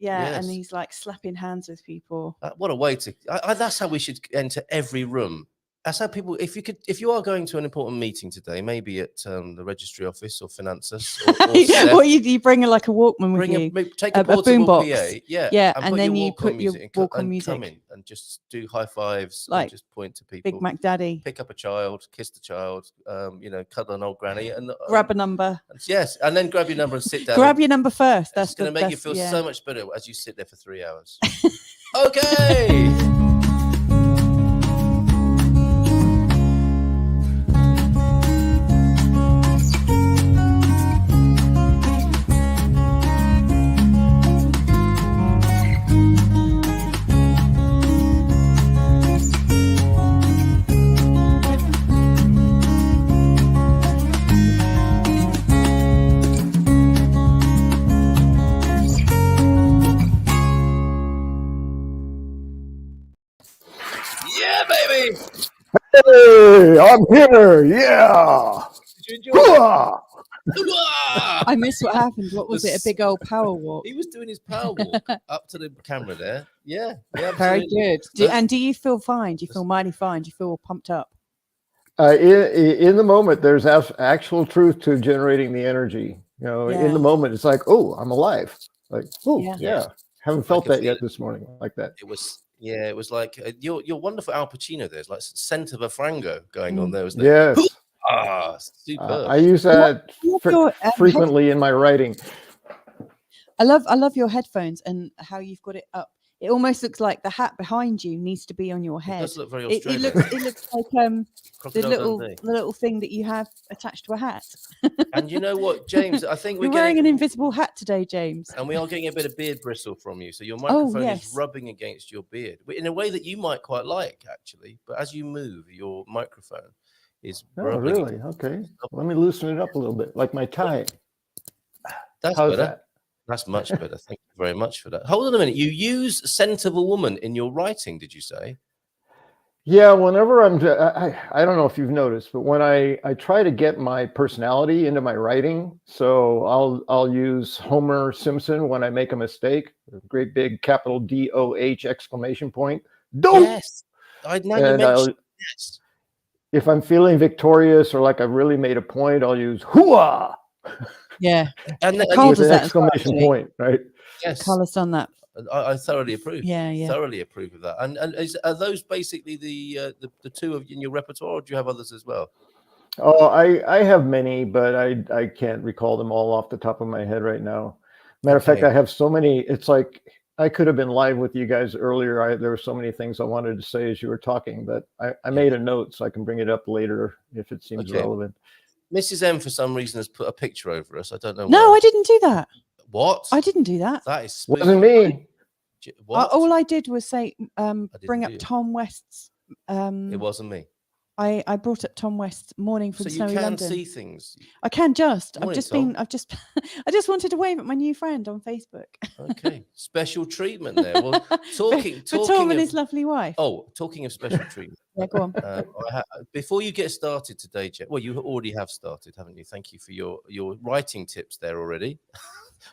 And he's like slapping hands with people. What a way to! That's how we should enter every room. That's how people. If you are going to an important meeting today, maybe at the registry office or Finances, or you bring like a Walkman with you, take a portable boombox, PA, and then you put your walk-on music, come in and just do high fives, like and just point to people. Big Mac Daddy, pick up a child, kiss the child, cuddle an old granny, and grab a number. Yes, and then grab your number and sit down. Grab your number first. That's going to make you feel so much better as you sit there for 3 hours. Okay. Hey, I'm here. Yeah. Did you enjoy I missed what happened. What was it? A big old power walk? He was doing his power walk up to the camera there. Yeah. Very good. Do you feel fine? Do you feel mighty fine? Do you feel all pumped up? In the moment, there's actual truth to generating the energy. In the moment, it's like, oh, I'm alive. Like, oh, yeah. Haven't felt that yet this morning like that. It was like your wonderful Al Pacino. There's like scent of a Frango going on there. Yes. Superb. I use that frequently in my writing. I love your headphones and how you've got it up. It almost looks like the hat behind you needs to be on your head. It does look very Australian. It looks like the little thing that you have attached to a hat. And you know what, James? I think we're wearing an invisible hat today, James. And we are getting a bit of beard bristle from you. So your microphone is rubbing against your beard in a way that you might quite like, actually. But as you move, your microphone is rubbing. Oh, really? Okay. Let me loosen it up a little bit, like my tie. How's better. That? That's much better. Thank you very much for that. Hold on a minute. You use scent of a woman in your writing, did you say? Yeah, whenever I don't know if you've noticed, but when I try to get my personality into my writing, so I'll use Homer Simpson when I make a mistake, a great big capital DOH exclamation point. Don't. Yes. Yes. If I'm feeling victorious or like I've really made a point, I'll use hooah. Yeah, and with an exclamation point, right? Yes, Carla's done that. I thoroughly approve. Yeah, thoroughly approve of that. And are those basically the two in your repertoire, or do you have others as well? Oh, I have many, but I can't recall them all off the top of my head right now. Matter of fact, I have so many. It's like I could have been live with you guys earlier. There were so many things I wanted to say as you were talking, but I made a note so I can bring it up later if it seems relevant. Mrs. M, for some reason, has put a picture over us. I don't know. No, I didn't do that. What? I didn't do that. That is spooky. Wasn't me. What? All I did was say, bring up Tom West's. It wasn't me. I brought up Tom West's Morning from Snowy London. So you can see things. I can just. Morning, I just wanted to wave at my new friend on Facebook. Okay, special treatment there. Well, talking for Tom and his lovely wife. Oh, talking of special treatment. Yeah, go on. Before you get started today, Jeff. Well, you already have started, haven't you? Thank you for your writing tips there already.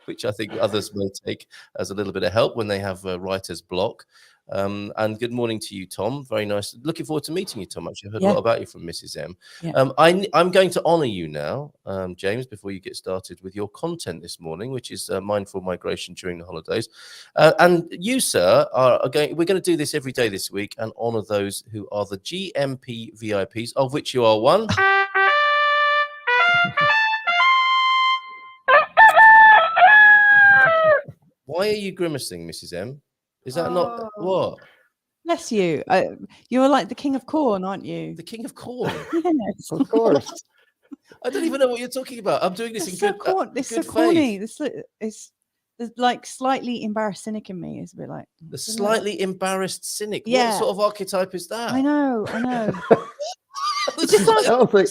which I think others may take as a little bit of help when they have writer's block. And good morning to you, Tom. Very nice. Looking forward to meeting you, Tom. Actually, I heard a lot about you from Mrs. M. Yeah. I'm going to honour you now, James, before you get started with your content this morning, which is mindful migration during the holidays. And you, sir, are going. We're going to do this every day this week and honour those who are the GMP VIPs, of which you are one. Why are you grimacing, Mrs. M? Is that not what? Bless you. You're like the king of corn, aren't you? The king of corn. Yes. Of course. I don't even know what you're talking about. I'm doing this It's in so good, corn. It's good so corny. faith. It's like slightly embarrassed cynic in me. It's a bit like The slightly embarrassed cynic. What Yeah. sort of archetype is that? I know. It just sounds I don't think.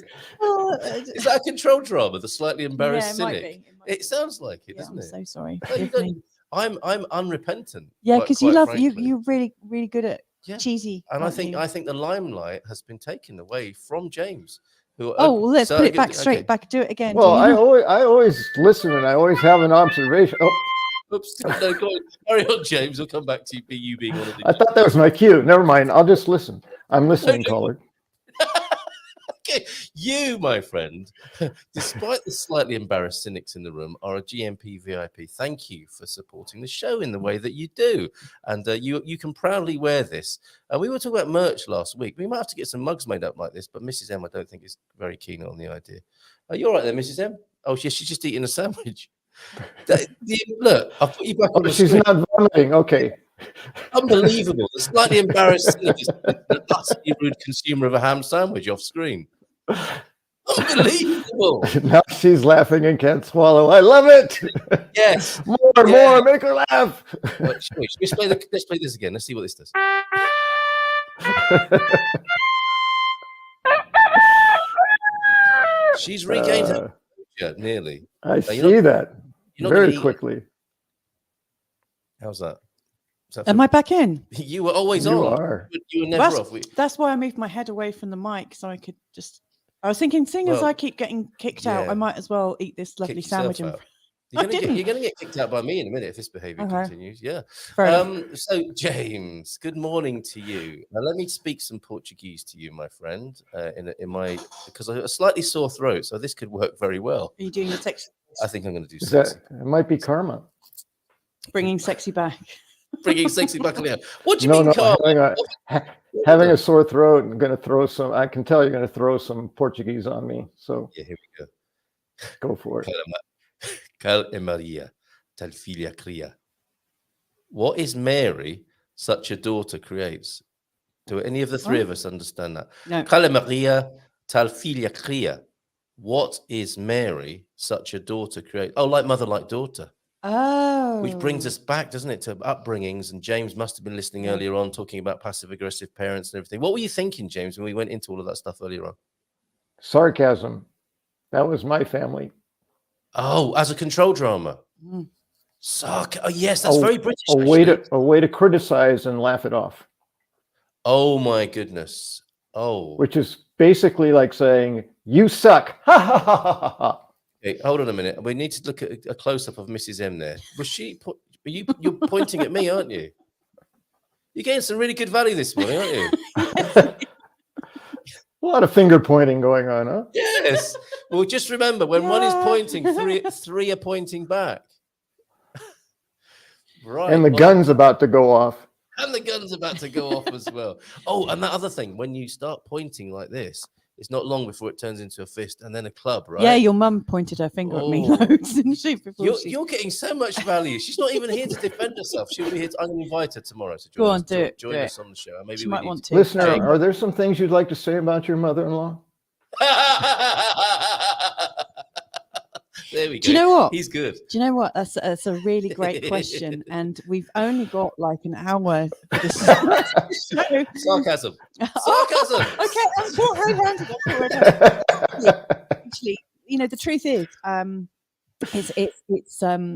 Is that a control drama? The slightly embarrassed Yeah, it might cynic. be. It It sounds like it, Yeah, doesn't I'm it? so sorry. No, you Forgive me. don't. I'm unrepentant. Yeah, quite- because you quite love frankly. you're really good at Yeah. cheesy. And I aren't think you? the limelight has been taken away from James. Who, Oh, well, let's so- put it back okay. straight back. Do it again. Well, do you I always listen and I always have an observation. Oh, Oops. No, go on. Carry on, James. We'll come back to you being one of the. I thought that was my cue. Never mind. I'll just listen. I'm listening, caller. Okay, you, my friend, despite the slightly embarrassed cynics in the room, are a GMP VIP. Thank you for supporting the show in the way that you do, and you can proudly wear this. We were talking about merch last week. We might have to get some mugs made up like this, but Mrs. M, I don't think is very keen on the idea. Are you all right there, Mrs. M? Oh, she's just eating a sandwich. Look, I'll put you back on the She's screen. not vomiting. Okay. Unbelievable. The slightly embarrassed cynic is an utterly rude consumer of a ham sandwich off screen. Unbelievable. Now she's laughing and can't swallow. I love it. Yes. More, make her laugh. Let's play this again. Let's see what this does. She's regained her nearly. I see that very quickly. How's that? Am I back in? You were always You on. are. You were never off. That's why I moved my head away from the mic so I could just. I was thinking, seeing as I keep getting kicked out, I might as well eat this lovely sandwich. And you're gonna get kicked out by me in a minute if this behavior continues. Yeah. So James, good morning to you. Now let me speak some Portuguese to you, my friend. Because I have a slightly sore throat, so this could work very well. Are you doing the sexy? I think I'm going to do sexy. It might be karma. Bringing sexy back. Bringing sexy back in. What do you mean, karma? Having a sore throat and going to throw some. I can tell you're going to throw some Portuguese on me. So yeah, here we go. Go for it. Cal e Maria, tal filha cria. What is Mary such a daughter creates? Do any of the three of us understand that? No. Cal e Maria, tal filha cria. What is Mary such a daughter create? Oh, like mother, like daughter. Oh. Which brings us back, doesn't it, to upbringings? And James must have been listening earlier on, talking about passive-aggressive parents and everything. What were you thinking, James, when we went into all of that stuff earlier on? Sarcasm. That was my family. Oh, as a control drama. Mm. Oh, yes, that's very British. A way to criticize and laugh it off. Oh my goodness. Oh. Which is basically like saying, you suck. Ha ha ha ha ha. Okay, hold on a minute. We need to look at a close-up of Mrs. M there. Was she? You're pointing at me, aren't you? You're getting some really good value this morning, aren't you? A lot of finger pointing going on, huh? Yes. Well, just remember, when one is pointing, three are pointing back. Right. And the gun's about to go off. And the gun's about to go off as well. Oh, and that other thing, when you start pointing like this, it's not long before it turns into a fist and then a club, right? Yeah, your mum pointed her finger at me loads, didn't she? You're getting so much value. She's not even here to defend herself. She'll be here. I'm going to invite her tomorrow to join us on the show. Maybe she we might want to. Listener, are there some things you'd like to say about your mother-in-law? There we go. Do you know what? He's good. Do you know what? That's a really great question, and we've only got like an hour for this show. Sarcasm. Okay, that's what high-handed. Actually, the truth is,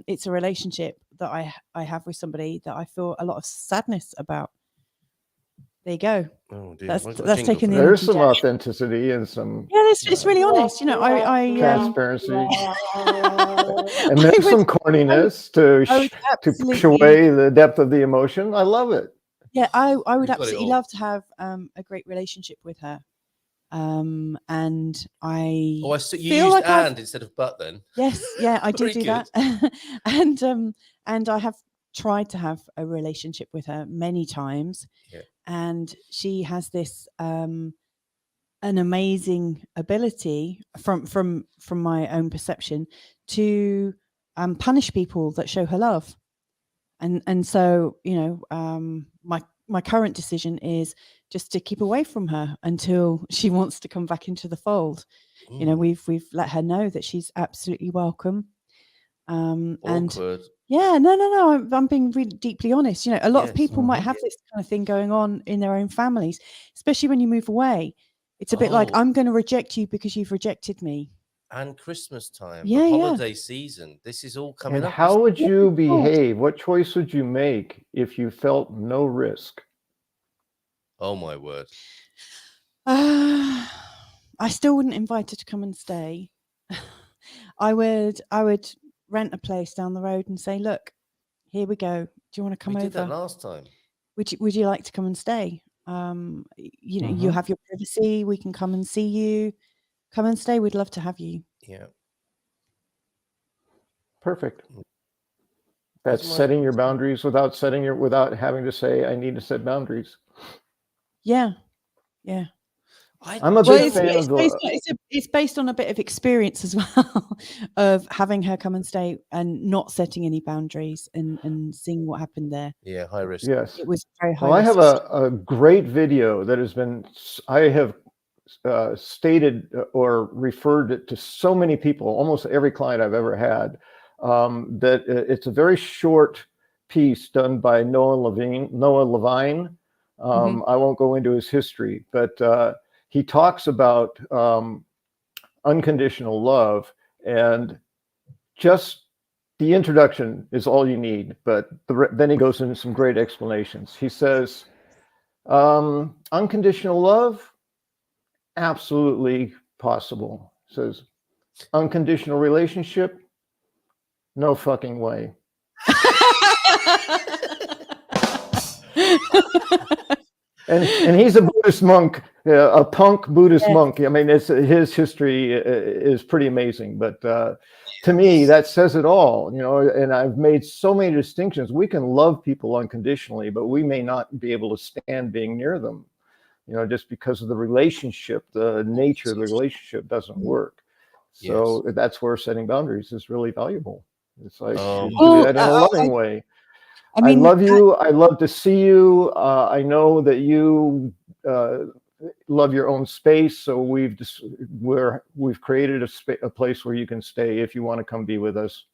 it's a relationship that I have with somebody that I feel a lot of sadness about. There you go. Oh dear. That's Where's my that's jingle taking for the that? There's energy some down. authenticity and some Yeah, it's really honest. You know, I transparency, and I there's some would corniness I would to push absolutely away the depth of the emotion. I love it. yeah I would You've got it absolutely all. love to have a great relationship with her. And I Oh, I see. You feel used like I've instead of but then. yes, yeah, I do Very do that. And I have tried to have a relationship with her many times. Yeah. And she has this an amazing ability from my own perception to punish people that show her love. And so, you know, my current decision is just to keep away from her until she wants to come back into the fold. You know, we've let her know that she's absolutely welcome. And Awkward. yeah, no, I'm being really deeply honest. You know, a lot of Yes. people might have this kind of thing going on in their own families, especially when you move away. It's a bit like, Oh. I'm going to reject you because you've rejected me. And Christmas time, Yeah, the yeah. holiday season. This is all coming And up. how would you of course. behave? What choice would you make if you felt no risk? Oh my word. I still wouldn't invite her to come and stay. I would rent a place down the road and say, look, here we go. Do you want to come We over? did that last time. Would you like to come and stay? You know, you have your privacy. We can come and see you. Come and stay. We'd love to have you. Yeah. Perfect. That's That's my- setting your boundaries without having to say, I need to set boundaries. Yeah, yeah. I'm a Well, big fan of it's based on a bit of experience as well of having her come and stay and not setting any boundaries and seeing what happened there. Yeah, high risk. yes. It was very high. Well, I have risk. a great video that I have stated or referred it to so many people, almost every client I've ever had, that it's a very short piece done by Noah Levine. I won't go into his history, but he talks about unconditional love, and just the introduction is all you need, but then he goes into some great explanations. He says, unconditional love, absolutely possible. He says, unconditional relationship, no fucking way. And he's a Buddhist monk, a punk Buddhist monk. I mean, his history is pretty amazing. But to me, that says it all. You know, and I've made so many distinctions. We can love people unconditionally, but we may not be able to stand being near them. You know, just because of the relationship, the nature of the relationship doesn't work. So that's where setting boundaries is really valuable. It's like you do that in a loving way. I mean, I love you. I love to see you. I know that you love your own space, so we've created a place where you can stay if you want to come be with us.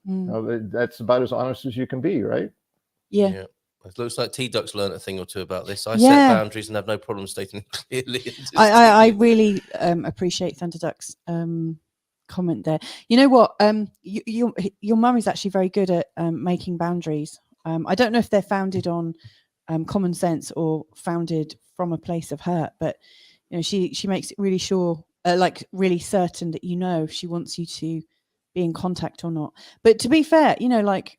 That's about as honest as you can be, right? Yeah. It looks like T-Duck's learned a thing or two about this. I set boundaries and have no problem stating them clearly. I really appreciate Thunderduck's comment there. You know what? Your mum is actually very good at making boundaries. I don't know if they're founded on common sense or founded from a place of hurt, but you know, she makes it really sure, like really certain that you know if she wants you to be in contact or not. But to be fair, you know, like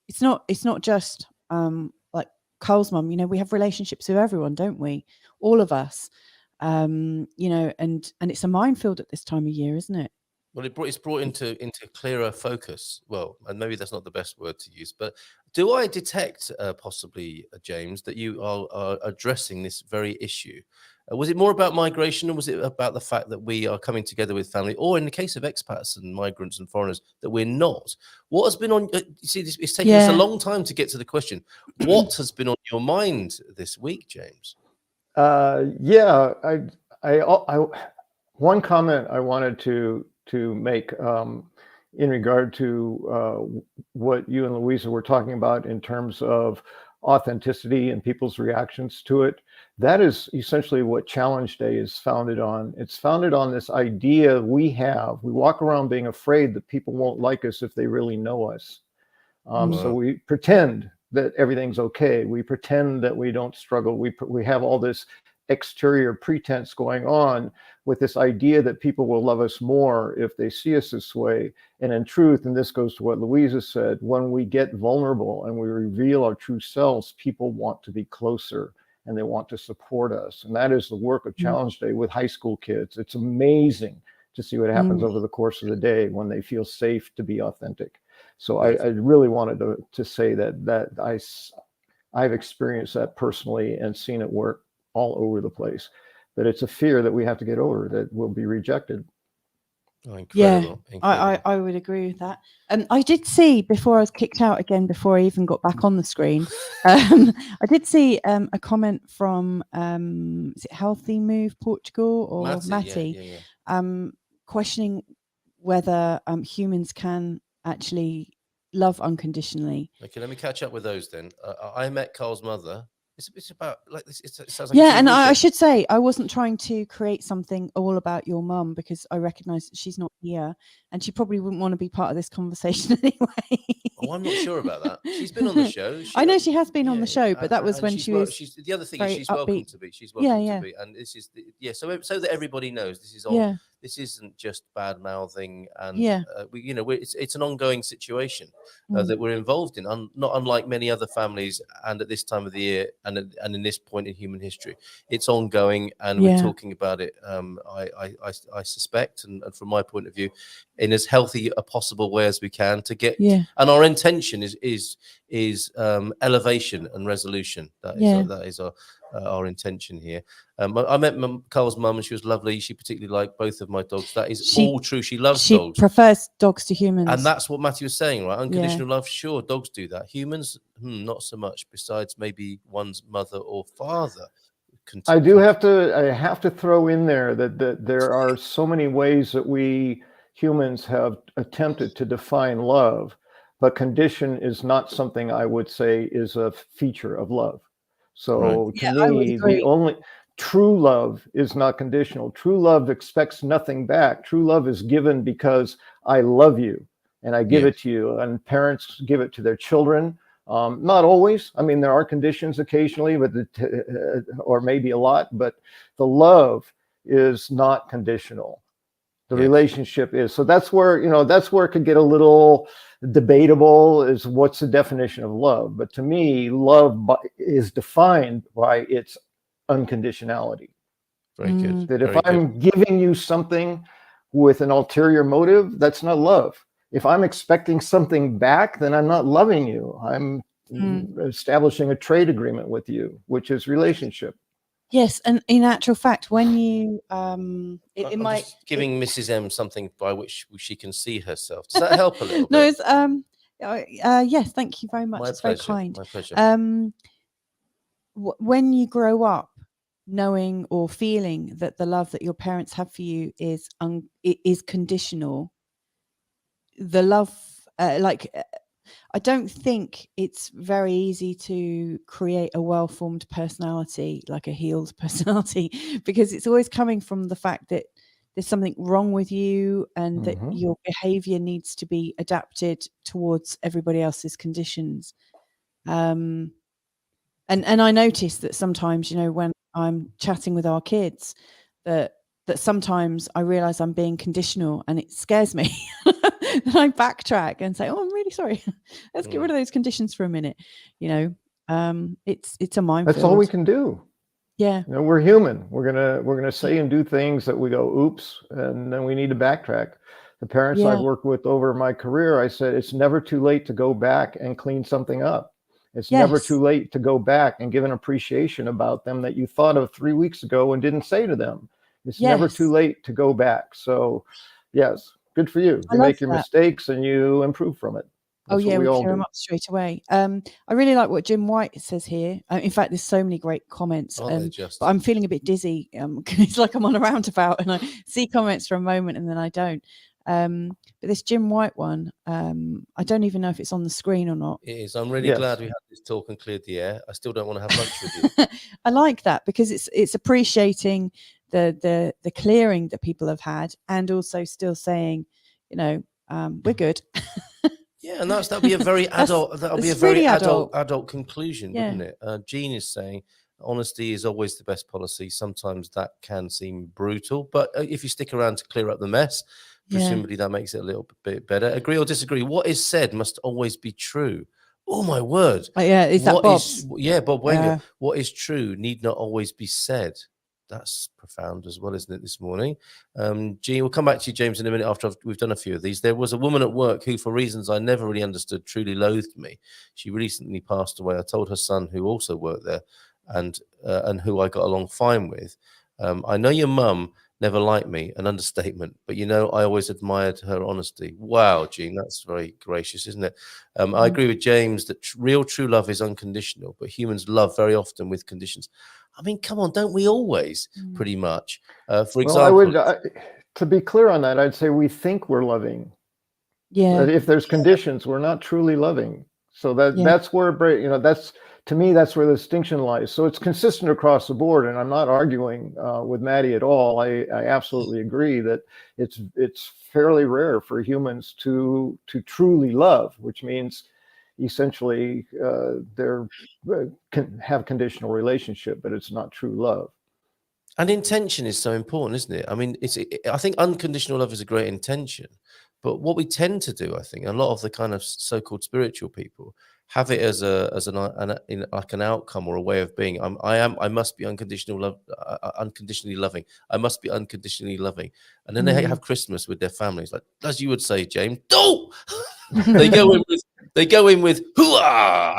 it's not just like Carl's mum. You know, we have relationships with everyone, don't we? All of us. You know, and it's a minefield at this time of year, isn't it? Well, it's brought into clearer focus. Well, and maybe that's not the best word to use, but do I detect possibly, James, that you are addressing this very issue? Was it more about migration, or was it about the fact that we are coming together with family, or in the case of expats and migrants and foreigners, that we're not? What has been on? You see, it's taken us a long time to get to the question. What has been on your mind this week, James? One comment I wanted to make in regard to what you and Louisa were talking about in terms of authenticity and people's reactions to it. That is essentially what Challenge Day is founded on. It's founded on this idea we walk around being afraid that people won't like us if they really know us. So we pretend that everything's okay. We pretend that we don't struggle. We have all this exterior pretense going on with this idea that people will love us more if they see us this way. And in truth, and this goes to what Louisa said, when we get vulnerable and we reveal our true selves, people want to be closer and they want to support us. And that is the work of Challenge Day with high school kids. It's amazing to see what happens over the course of the day when they feel safe to be authentic. So I really wanted to say that I've experienced that personally and seen it work all over the place. That it's a fear that we have to get over, that we'll be rejected. Oh, incredible. Yeah, I would agree with that. I did see, before I was kicked out again, before I even got back on the screen, I did see a comment from is it Healthy Move Portugal or Matty, questioning whether humans can actually love unconditionally. Okay, let me catch up with those then. I met Carl's mother. It's about like this. It sounds like yeah, and I should say I wasn't trying to create something all about your mum, because I recognise that she's not here, and she probably wouldn't want to be part of this conversation anyway. Oh, I'm not sure about that. She's been on the show. I know she has been on the show, but that was when she was. The other thing is she's welcome to be. She's welcome to be, and this is so that everybody knows this is on. This isn't just bad mouthing, and it's an ongoing situation that we're involved in, not unlike many other families, and at this time of the year, and in this point in human history, it's ongoing, and we're talking about it. I suspect, and from my point of view, in as healthy a possible way as we can to get. And our intention is elevation and resolution. That is our intention here. I met Carl's mum, and she was lovely. She particularly liked both of my dogs. That is all true. She loves dogs. She prefers dogs to humans. And that's what Matthew was saying, right? Unconditional love, sure, dogs do that. Humans, not so much, besides maybe one's mother or father. I have to throw in there that there are so many ways that we humans have attempted to define love, but condition is not something I would say is a feature of love. So to me, the only true love is not conditional. True love expects nothing back. True love is given because I love you and I give it to you, and parents give it to their children. Not always. I mean, there are conditions occasionally, but or maybe a lot, but the love is not conditional. The relationship is. So that's where it could get a little debatable, is what's the definition of love. But to me, love is defined by its unconditionality. Very good. That if I'm giving you something with an ulterior motive, that's not love. If I'm expecting something back, then I'm not loving you. I'm establishing a trade agreement with you, which is relationship. Yes, and in actual fact, when you just giving Mrs. M something by which she can see herself. Does that help a little bit? No, it's yes, thank you very much. My it's pleasure. Very kind. My pleasure. When you grow up knowing or feeling that the love that your parents have for you is conditional, the love I don't think it's very easy to create a well-formed personality, like a healed personality, because it's always coming from the fact that there's something wrong with you, and that your behavior needs to be adapted towards everybody else's conditions. And I notice that sometimes, when I'm chatting with our kids, that sometimes I realize I'm being conditional, and it scares me. Then I backtrack and say, "Oh, I'm really sorry. Let's get rid of those conditions for a minute." It's a minefield. That's all we can do. Yeah. We're human. We're gonna say and do things that we go, oops, and then we need to backtrack. The parents I've worked with over my career, I said, it's never too late to go back and clean something up. It's never too late to go back and give an appreciation about them that you thought of 3 weeks ago and didn't say to them. It's never too late to go back. So, yes, good for you. You make your mistakes and you improve from it. That's we clear them up straight away. I really like what Jim White says here. In fact, there's so many great comments. But I'm feeling a bit dizzy. It's like I'm on a roundabout, and I see comments for a moment and then I don't. But this Jim White one, I don't even know if it's on the screen or not. It is. I'm really glad we had this talk and cleared the air. I still don't want to have lunch with you. I like that, because it's appreciating the clearing that people have had, and also still saying, we're good. Yeah, and that'll be a very adult. That'll be a it's very really adult conclusion, Yeah. wouldn't it? Jean is saying honesty is always the best policy. Sometimes that can seem brutal, but if you stick around to clear up the mess, Yeah. presumably that makes it a little bit better. Agree or disagree? What is said must always be true. Oh my word! Yeah, is that What Bob's? Bob Wenger? Yeah. What is true need not always be said. That's profound as well, isn't it, this morning? Jean, we'll come back to you, James, in a minute after we've done a few of these. There was a woman at work who, for reasons I never really understood, truly loathed me. She recently passed away. I told her son, who also worked there, and who I got along fine with, I know your mum never liked me, an understatement, but I always admired her honesty. Wow, Jean, that's very gracious, isn't it? I agree with James that real true love is unconditional, but humans love very often with conditions. I mean, come on, don't we always, pretty much? For example, to be clear on that, I'd say we think we're loving. Yeah. But if there's conditions, we're not truly loving. So that's where, that's, to me, that's where the distinction lies. So it's consistent across the board, and I'm not arguing with Maddie at all. I absolutely agree that it's fairly rare for humans to truly love, which means essentially they're can have conditional relationship, but it's not true love. And intention is so important, isn't it? I mean, I think unconditional love is a great intention, but what we tend to do, I think, a lot of the kind of so-called spiritual people have it as an outcome or a way of being. I must be unconditionally loving. I must be unconditionally loving, and then they have Christmas with their families, like as you would say, James. Oh, they go in with hooah!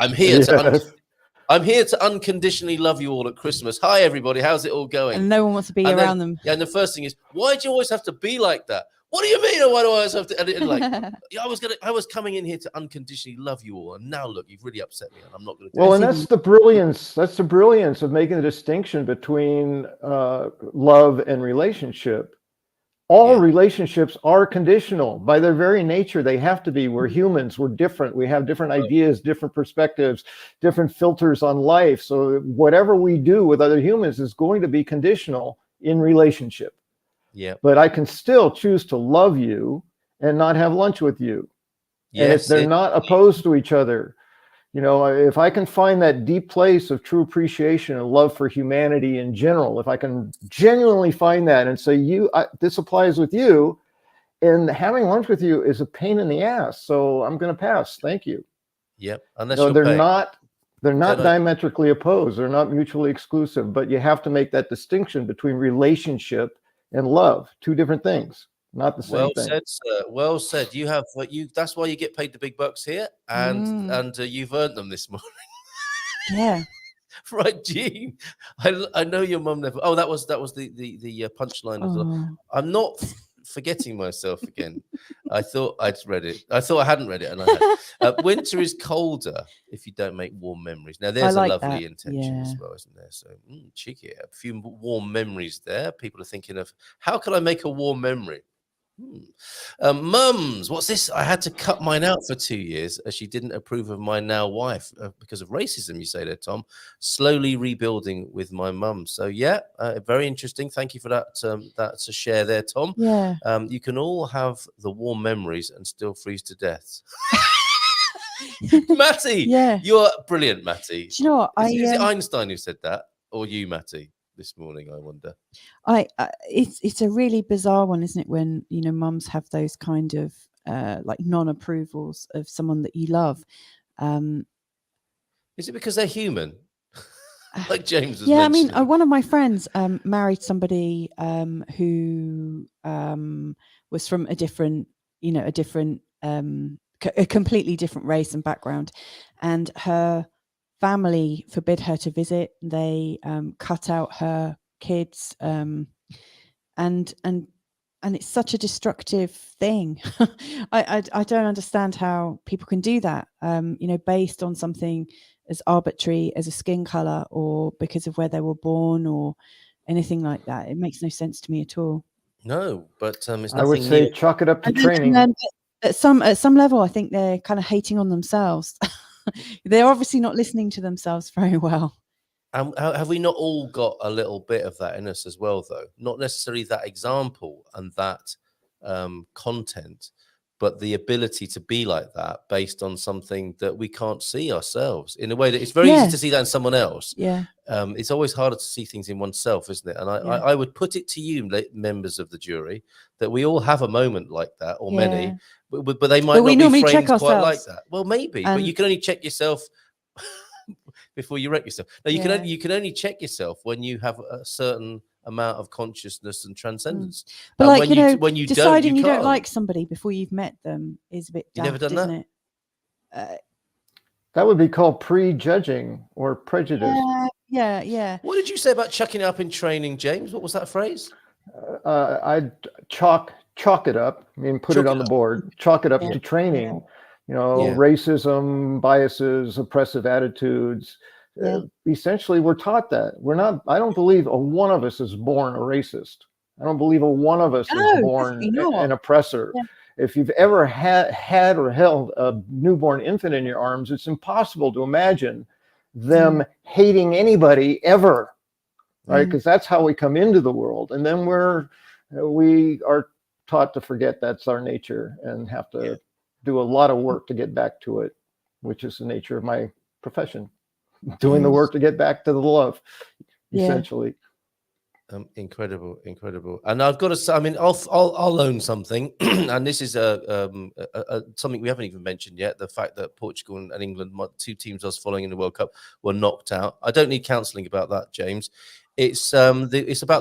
I'm here to unconditionally love you all at Christmas. Hi, everybody. How's it all going? And no one wants to be around them. Yeah, and the first thing is, why do you always have to be like that? What do you mean? Why do I always have to? And like, I was coming in here to unconditionally love you all, and now look, you've really upset me, and I'm not going to do it. Well, and that's the brilliance. That's the brilliance of making the distinction between love and relationship. All relationships are conditional by their very nature. They have to be. We're humans. We're different. We have different ideas, different perspectives, different filters on life. So whatever we do with other humans is going to be conditional in relationship. Yeah. But I can still choose to love you and not have lunch with you. Yes, and if they're not opposed to each other, if I can find that deep place of true appreciation and love for humanity in general, if I can genuinely find that and say, this applies with you, and having lunch with you is a pain in the ass, so I'm going to pass. Thank you. Yep. Unless they're not diametrically opposed. They're not mutually exclusive, but you have to make that distinction between relationship and love. Two different things. Not the same thing. Well said, sir. Well said. You have that's why you get paid the big bucks here, and you've earned them this morning. Yeah. Right, Jean. I know your mum never. Oh, that was the punchline. I'm not forgetting myself again. I thought I'd read it. I thought I hadn't read it, and I had. Winter is colder if you don't make warm memories. Now, there's a lovely intention as well, isn't there? So cheeky. A few warm memories there. People are thinking of how can I make a warm memory. Mums, what's this? I had to cut mine out for 2 years as she didn't approve of my now wife because of racism, you say there, Tom. Slowly rebuilding with my mum. So yeah, very interesting. Thank you for that. That's a share there, Tom. Yeah. You can all have the warm memories and still freeze to death. Matty, you're brilliant, Matty. Do you know what? Is it Einstein who said that, or you, Matty? This morning, I wonder. It's a really bizarre one, isn't it? When mums have those kind of like non-approvals of someone that you love. Is it because they're human? Like James was mentioning. I mean, one of my friends married somebody who was from a completely different race and background, and her family forbid her to visit. They cut out her kids, and it's such a destructive thing. I don't understand how people can do that. Based on something as arbitrary as a skin color, or because of where they were born, or anything like that. It makes no sense to me at all. No, but it's nothing. I would say chalk it up to training. And at some level, I think they're kind of hating on themselves. They're obviously not listening to themselves very well. Have we not all got a little bit of that in us as well, though? Not necessarily that example and that content, but the ability to be like that based on something that we can't see ourselves in a way that it's very easy to see that in someone else. Yeah. It's always harder to see things in oneself, isn't it? And I would put it to you, members of the jury, that we all have a moment like that, or many, but they might not be framed quite like that. Well, maybe, but you can only check yourself before you wreck yourself. No, you can only check yourself when you have a certain amount of consciousness and transcendence. But and like, when you deciding you don't can't. like somebody before you've met them is a bit daft, never done isn't that? it? That would be called prejudging or prejudice. Yeah. What did you say about chucking it up in training, James? What was that phrase? I'd chalk it up. I mean, put it on the board. Chalk it up to training. You know, racism, biases, oppressive attitudes. Essentially, we're taught that. We're not. I don't believe a one of us is born a racist. I don't believe a one of us is born an oppressor. Yeah. If you've ever had or held a newborn infant in your arms, it's impossible to imagine them hating anybody ever, right? Because that's how we come into the world, and then we are taught to forget that's our nature and have to do a lot of work to get back to it, which is the nature of my profession, doing the work to get back to the love, essentially. Incredible. And I've got to, I mean, I'll own something, and this is something we haven't even mentioned yet: the fact that Portugal and England, my two teams I was following in the World Cup, were knocked out. I don't need counselling about that, James. It's about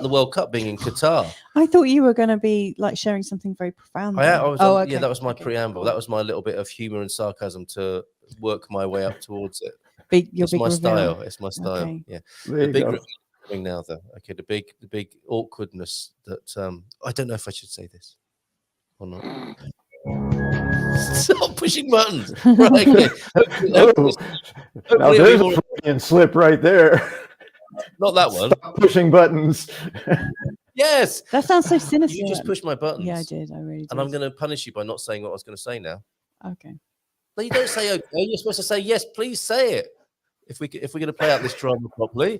the World Cup being in Qatar. I thought you were going to be like sharing something very profound. Yeah, that was my preamble. That was my little bit of humour and sarcasm to work my way up towards it. It's my style. It's my style. Okay. Yeah. The big reveal now, though. Okay, the big awkwardness that I don't know if I should say this or not. Stop pushing buttons. Right. Okay. Now there's a Freudian slip right there. Not that one. Stop pushing buttons. Yes. That sounds so sinister. You just pushed my buttons. Yeah, I did. I really did. And I'm going to punish you by not saying what I was going to say now. Okay. No, you don't say okay. You're supposed to say yes. Please say it. If we're going to play out this drama properly.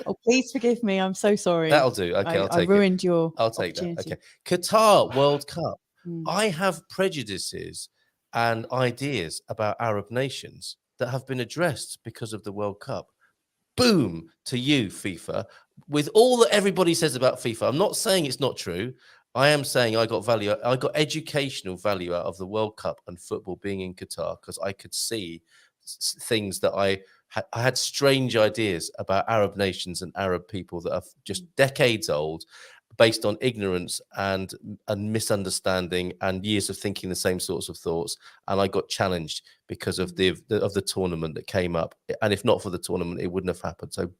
Oh, please forgive me. I'm so sorry. That'll do. Okay, I'll take it. I ruined your. I'll take that. Okay. Qatar World Cup. I have prejudices and ideas about Arab nations that have been addressed because of the World Cup. Boom to you, FIFA. With all that everybody says about FIFA, I'm not saying it's not true. I am saying I got educational value out of the World Cup and football being in Qatar because I could see things that I had strange ideas about Arab nations and Arab people that are just decades old, based on ignorance and misunderstanding and years of thinking the same sorts of thoughts. And I got challenged because of the tournament that came up. And if not for the tournament, it wouldn't have happened. So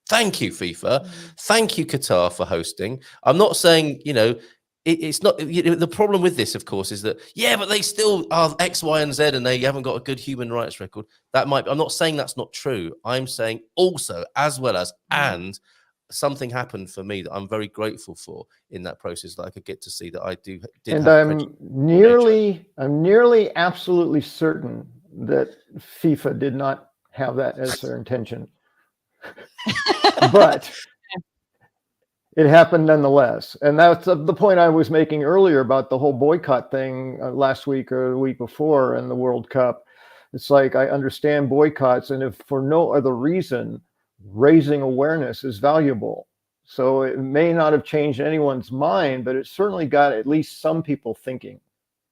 thank you, FIFA. Thank you, Qatar, for hosting. I'm not saying, it's not, the problem with this, of course, is that, but they still are X, Y, and Z, and they haven't got a good human rights record. I'm not saying that's not true. I'm saying also, as well as, and something happened for me that I'm very grateful for in that process, that I could get to see that I did. And I'm nearly absolutely certain that FIFA did not have that as their intention, but it happened nonetheless. And that's the point I was making earlier about the whole boycott thing last week or the week before in the World Cup. It's like, I understand boycotts, and if for no other reason, raising awareness is valuable. So it may not have changed anyone's mind, but it certainly got at least some people thinking.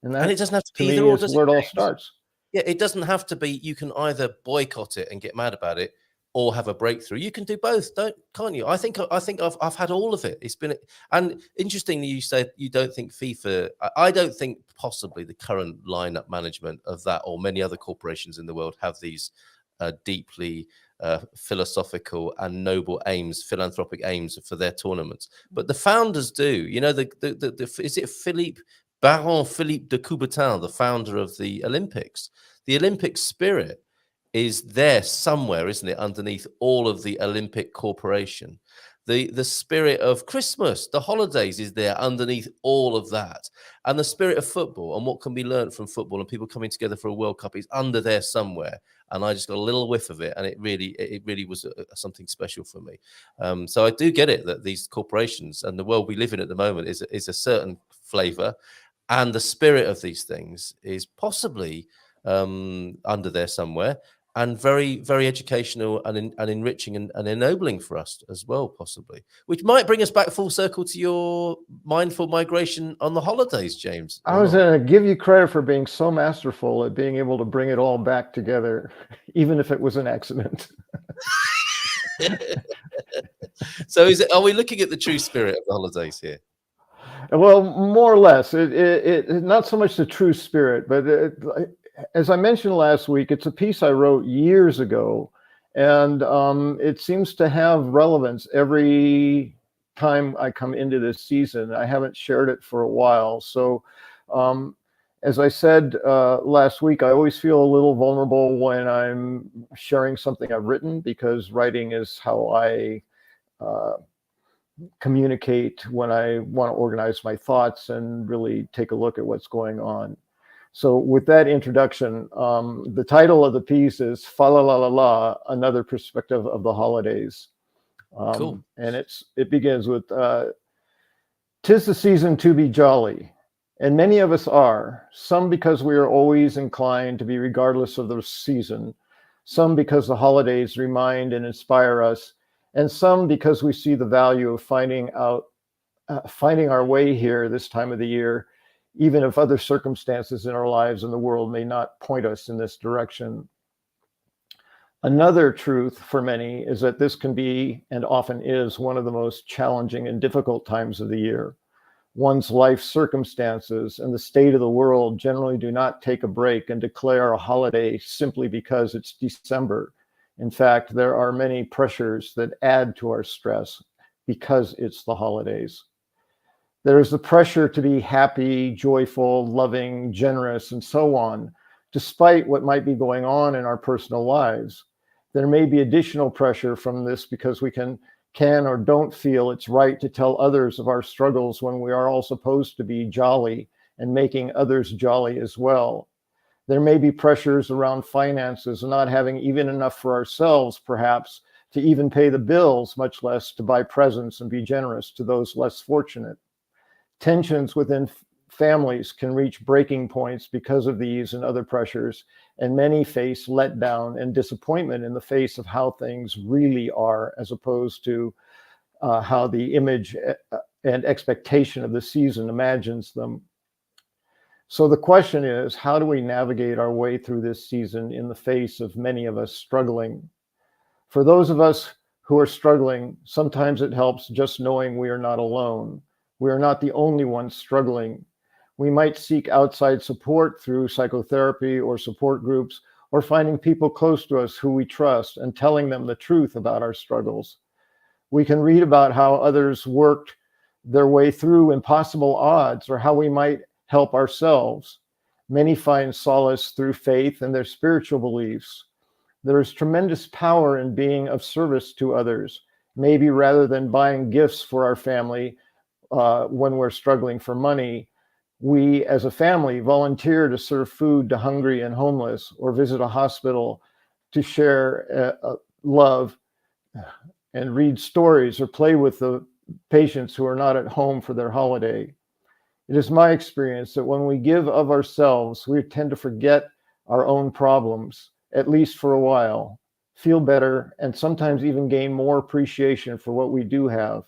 And it doesn't have to be either or, does it? Where it all starts. Yeah, it doesn't have to be. You can either boycott it and get mad about it, or have a breakthrough. You can do both, can't you? I think I've had all of it. It's been, and interestingly, you said you don't think FIFA. I don't think possibly the current lineup management of that or many other corporations in the world have these deeply philosophical and noble aims, philanthropic aims for their tournaments. But the founders do. Is it Baron Philippe de Coubertin, the founder of the Olympics? The Olympic spirit is there somewhere, isn't it, underneath all of the Olympic corporation? The spirit of Christmas, the holidays, is there underneath all of that. And the spirit of football and what can be learned from football and people coming together for a World Cup is under there somewhere. And I just got a little whiff of it, and it really was something special for me. So I do get it that these corporations and the world we live in at the moment is a certain flavor. and the spirit of these things is possibly under there somewhere, and very, very educational and enriching and ennobling for us as well, possibly, which might bring us back full circle to your mindful migration on the holidays, James. I was going to give you credit for being so masterful at being able to bring it all back together, even if it was an accident. So are we looking at the true spirit of the holidays here? Well, more or less. It not so much the true spirit, but as I mentioned last week, it's a piece I wrote years ago, and it seems to have relevance every time I come into this season. I haven't shared it for a while. So as I said last week, I always feel a little vulnerable when I'm sharing something I've written, because writing is how I communicate when I want to organize my thoughts and really take a look at what's going on. So with that introduction, the title of the piece is Fa La La La La, Another Perspective of the Holidays. Cool. And it begins with, "'Tis the season to be jolly, and many of us are, some because we are always inclined to be regardless of the season, some because the holidays remind and inspire us, and some because we see the value of finding our way here this time of the year, even if other circumstances in our lives and the world may not point us in this direction. Another truth for many is that this can be, and often is, one of the most challenging and difficult times of the year. One's life circumstances and the state of the world generally do not take a break and declare a holiday simply because it's December. In fact, there are many pressures that add to our stress because it's the holidays. There is the pressure to be happy, joyful, loving, generous, and so on, despite what might be going on in our personal lives. There may be additional pressure from this because we can or don't feel it's right to tell others of our struggles when we are all supposed to be jolly and making others jolly as well. There may be pressures around finances and not having even enough for ourselves, perhaps, to even pay the bills, much less to buy presents and be generous to those less fortunate. Tensions within families can reach breaking points because of these and other pressures, and many face letdown and disappointment in the face of how things really are, as opposed to how the image and expectation of the season imagines them. So the question is, how do we navigate our way through this season in the face of many of us struggling? For those of us who are struggling, sometimes it helps just knowing we are not alone. We are not the only ones struggling. We might seek outside support through psychotherapy or support groups, or finding people close to us who we trust and telling them the truth about our struggles. We can read about how others worked their way through impossible odds, or how we might help ourselves. Many find solace through faith and their spiritual beliefs. There is tremendous power in being of service to others, maybe rather than buying gifts for our family when we're struggling for money. We, as a family, volunteer to serve food to hungry and homeless, or visit a hospital to share love and read stories or play with the patients who are not at home for their holiday. It is my experience that when we give of ourselves, we tend to forget our own problems, at least for a while, feel better, and sometimes even gain more appreciation for what we do have.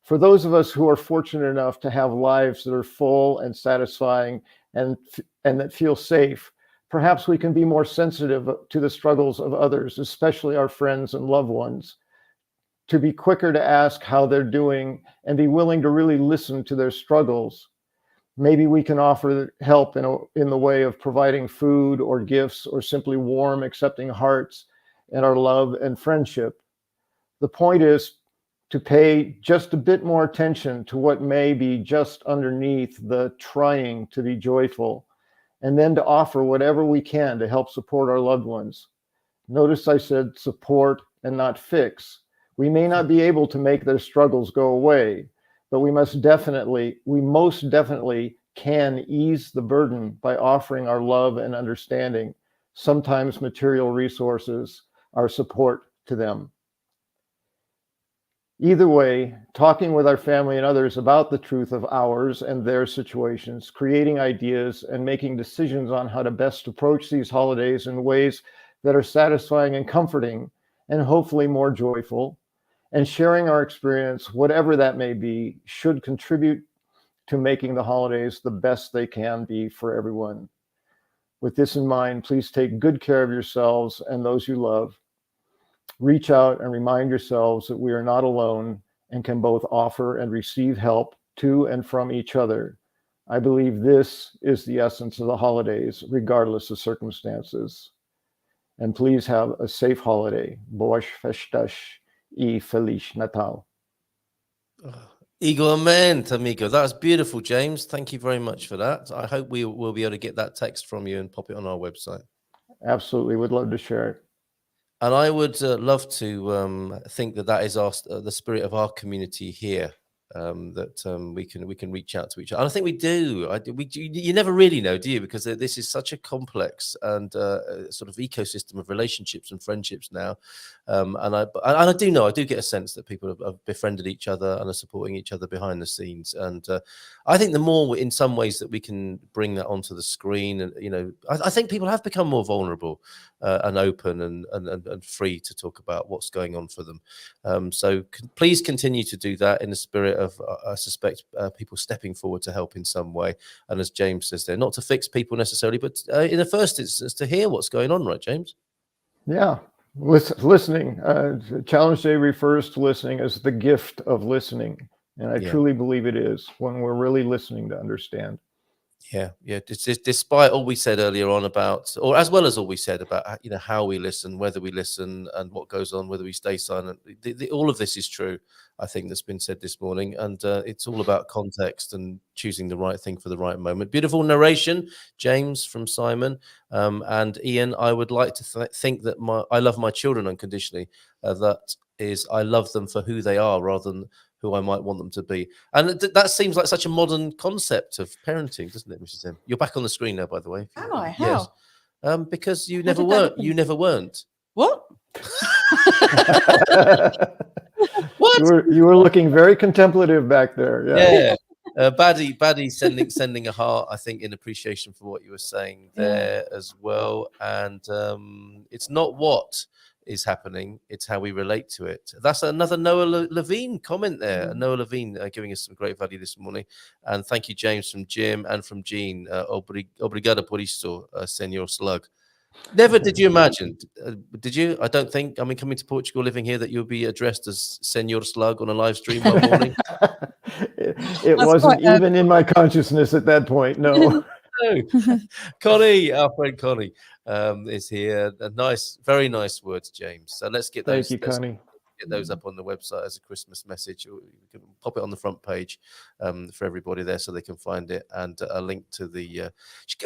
For those of us who are fortunate enough to have lives that are full and satisfying and that feel safe, perhaps we can be more sensitive to the struggles of others, especially our friends and loved ones, to be quicker to ask how they're doing and be willing to really listen to their struggles. Maybe we can offer help in the way of providing food or gifts, or simply warm, accepting hearts and our love and friendship. The point is to pay just a bit more attention to what may be just underneath the trying to be joyful, and then to offer whatever we can to help support our loved ones. Notice I said support and not fix. We may not be able to make their struggles go away, but we most definitely can ease the burden by offering our love and understanding, sometimes material resources, our support to them. Either way, talking with our family and others about the truth of ours and their situations, creating ideas and making decisions on how to best approach these holidays in ways that are satisfying and comforting and hopefully more joyful, and sharing our experience, whatever that may be, should contribute to making the holidays the best they can be for everyone. With this in mind, please take good care of yourselves and those you love. Reach out and remind yourselves that we are not alone and can both offer and receive help to and from each other. I believe this is the essence of the holidays, regardless of circumstances. And please have a safe holiday. Boas festas e Feliz Natal. Igualmente, amigo. That's beautiful, James. Thank you very much for that. I hope we will be able to get that text from you and pop it on our website. Absolutely, would love to share it. And I would love to think that that is the spirit of our community here. That we can reach out to each other. And I think we do. You never really know, do you? Because this is such a complex and sort of ecosystem of relationships and friendships now. And I do know, I do get a sense that people have befriended each other and are supporting each other behind the scenes. And I think the more, in some ways, that we can bring that onto the screen, and I think people have become more vulnerable and open and free to talk about what's going on for them. So please continue to do that in the spirit of, I suspect, people stepping forward to help in some way. And as James says there, not to fix people necessarily, but in the first instance, to hear what's going on, right, James? Yeah, listening. Challenge Day refers to listening as the gift of listening. And I truly believe it is, when we're really listening to understand. Yeah. Despite all we said earlier on about, or as well as all we said about, how we listen, whether we listen, and what goes on, whether we stay silent, all of this is true. I think that's been said this morning, and it's all about context and choosing the right thing for the right moment. Beautiful narration, James from Simon, and Ian. I would like to think that I love my children unconditionally. That is, I love them for who they are rather than who I might want them to be. And that seems like such a modern concept of parenting, doesn't it, Mrs. M? You're back on the screen now, by the way. Am I? How? Yes. Because you never weren't. You never weren't. What? What? You were looking very contemplative back there. Yeah. Baddy sending a heart, I think, in appreciation for what you were saying there as well. And it's not what is happening, it's how we relate to it. That's another Noah Levine comment there. Noah Levine giving us some great value this morning. And thank you, James, from Jim and from Jean. Obrigado por isso, Senor Slug. Never did you imagine, did you? I don't think, coming to Portugal, living here, that you'll be addressed as Senor Slug on a live stream one morning. It wasn't even in my consciousness at that point, no. Connie, our friend Connie, is here. Very nice words, James. So let's get those. Thank you, Connie. Get those up on the website as a Christmas message. You can pop it on the front page for everybody there, so they can find it, and a link to the.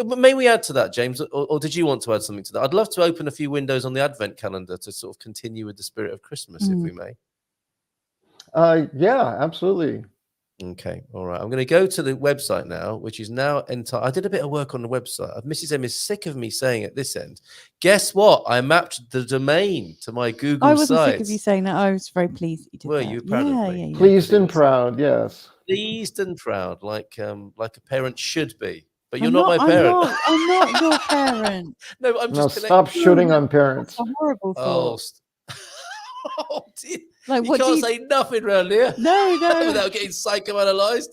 May we add to that, James, or did you want to add something to that? I'd love to open a few windows on the Advent calendar to sort of continue with the spirit of Christmas, if we may. Yeah, absolutely. Okay, all right. I'm going to go to the website now, which is now I did a bit of work on the website. Mrs. M is sick of me saying at this end. Guess what? I mapped the domain to my Google site. I wasn't sick of you saying that. I was very pleased that you did Were that. you proud of me? Yeah. Pleased and proud, yes. Pleased and proud, like a parent should be. But you're not my parent. I'm not your parent. No, I'm just stop shooting on parents. That's a horrible thought. Oh dear. Like, you can't say nothing around here. No. Without getting psychoanalyzed.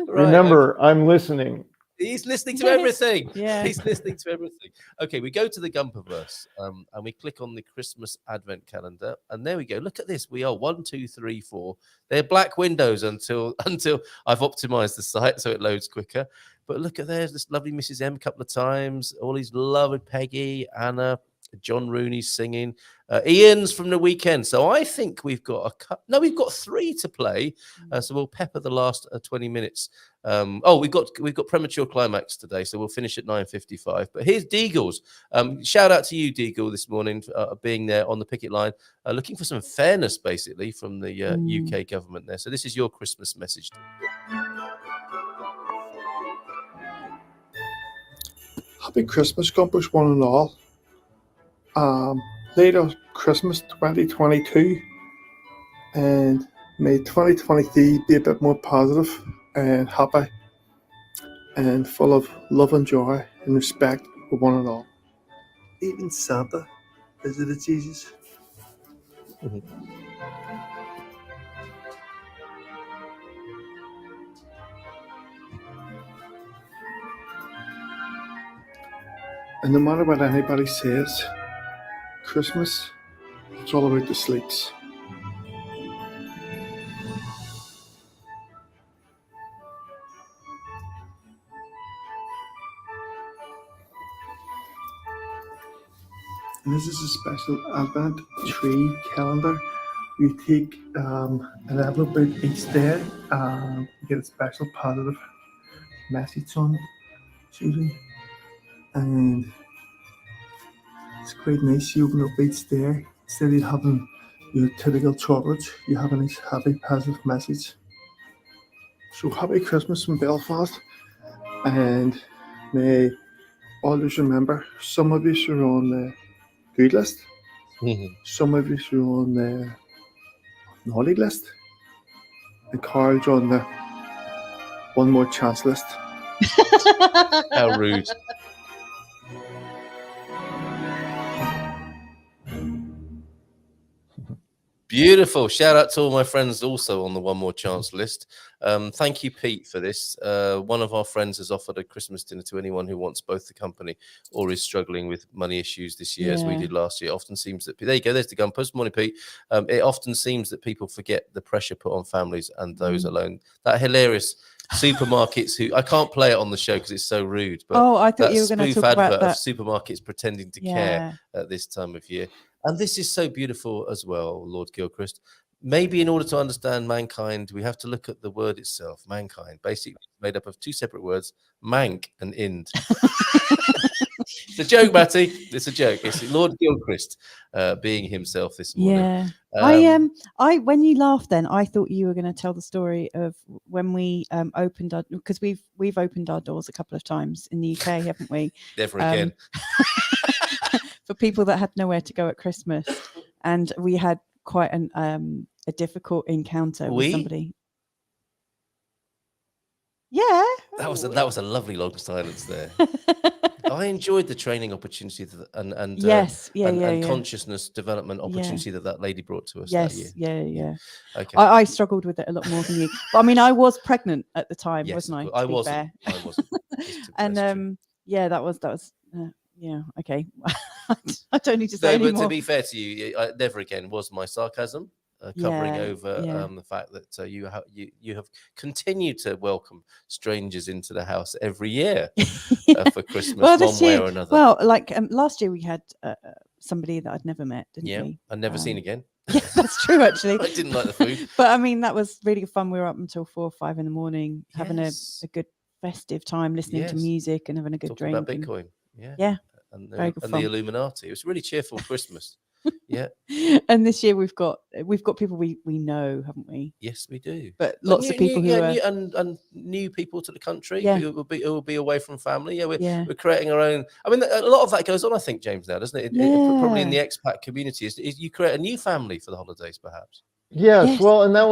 Remember, I'm listening. He's listening to everything. Yeah. He's listening to everything. Okay, we go to the GuMPer and we click on the Christmas Advent calendar, and there we go. Look at this. We are 1, 2, 3, 4. They're black windows until I've optimized the site so it loads quicker. But look at there's this lovely Mrs. M a couple of times. All these lovely Peggy, Anna, John Rooney singing. Ian's from the weekend. So I think we've got we've got 3 to play. So we'll pepper the last 20 minutes. We've got premature climax today, so we'll finish at 9:55. But here's Deagles. Shout out to you, Deagle, this morning for being there on the picket line, looking for some fairness, basically, from the UK government there. So this is your Christmas message. Happy Christmas, GuMPers, one and all. Later Christmas 2022. And may 2023 be a bit more positive and happy and full of love and joy and respect for one and all. Even Santa visited Jesus. And no matter what anybody says, Christmas, it's all about the sleeps. And this is a special Advent tree calendar. You take an envelope out each day and you get a special positive message on it, usually. And it's quite nice. You open up each day. Instead of having your typical chocolate, you have a nice happy positive message. So happy Christmas from Belfast, and may always remember, some of you are on the good list, some of you are on the naughty list, and Carl's on the one more chance list. How rude. Beautiful. Shout out to all my friends also on the One More Chance list. Thank you, Pete, for this. One of our friends has offered a Christmas dinner to anyone who wants both the company or is struggling with money issues this year, as we did last year. It often seems that, there you go, there's the GuMPer. Morning, Pete. It often seems that people forget the pressure put on families and those alone. That hilarious supermarkets who, I can't play it on the show because it's so rude, but I thought you were going to talk about that. of supermarkets pretending to care at this time of year. And this is so beautiful as well, Lord Gilchrist. Maybe in order to understand mankind, we have to look at the word itself, mankind. Basically made up of two separate words, mank and ind. It's a joke, Matty. It's a joke. It's Lord Gilchrist being himself this morning. Yeah. When you laughed then, I thought you were going to tell the story of when we opened our, because we've opened our doors a couple of times in the UK, haven't we? Never again. For people that had nowhere to go at Christmas, and we had quite a difficult encounter with somebody. Yeah, that was a lovely long silence there. I enjoyed the training opportunity and consciousness development opportunity that lady brought to us that year. Yeah. Okay. I struggled with it a lot more than you. But I mean, I was pregnant at the time, wasn't I? I wasn't. And that was. Yeah. Okay. I don't need to say anymore. But to be fair to you, never again was my sarcasm covering over the fact that you have continued to welcome strangers into the house every year for Christmas, one way or another. Well, like last year we had somebody that I'd never met, didn't we? And never seen again. Yeah, that's true, actually. I didn't like the food. But I mean, that was really fun. We were up until 4 or 5 in the morning, having a good festive time, listening to music and having a good drink. About Bitcoin. Yeah. And the Illuminati. It was a really cheerful Christmas. Yeah. And this year we've got people we know, haven't we? Yes, we do. But lots of people and new people to the country who will be away from family. We're creating our own. I mean, a lot of that goes on, I think, James, now, doesn't it? Probably in the expat community, is you create a new family for the holidays, perhaps. Yes, well, and that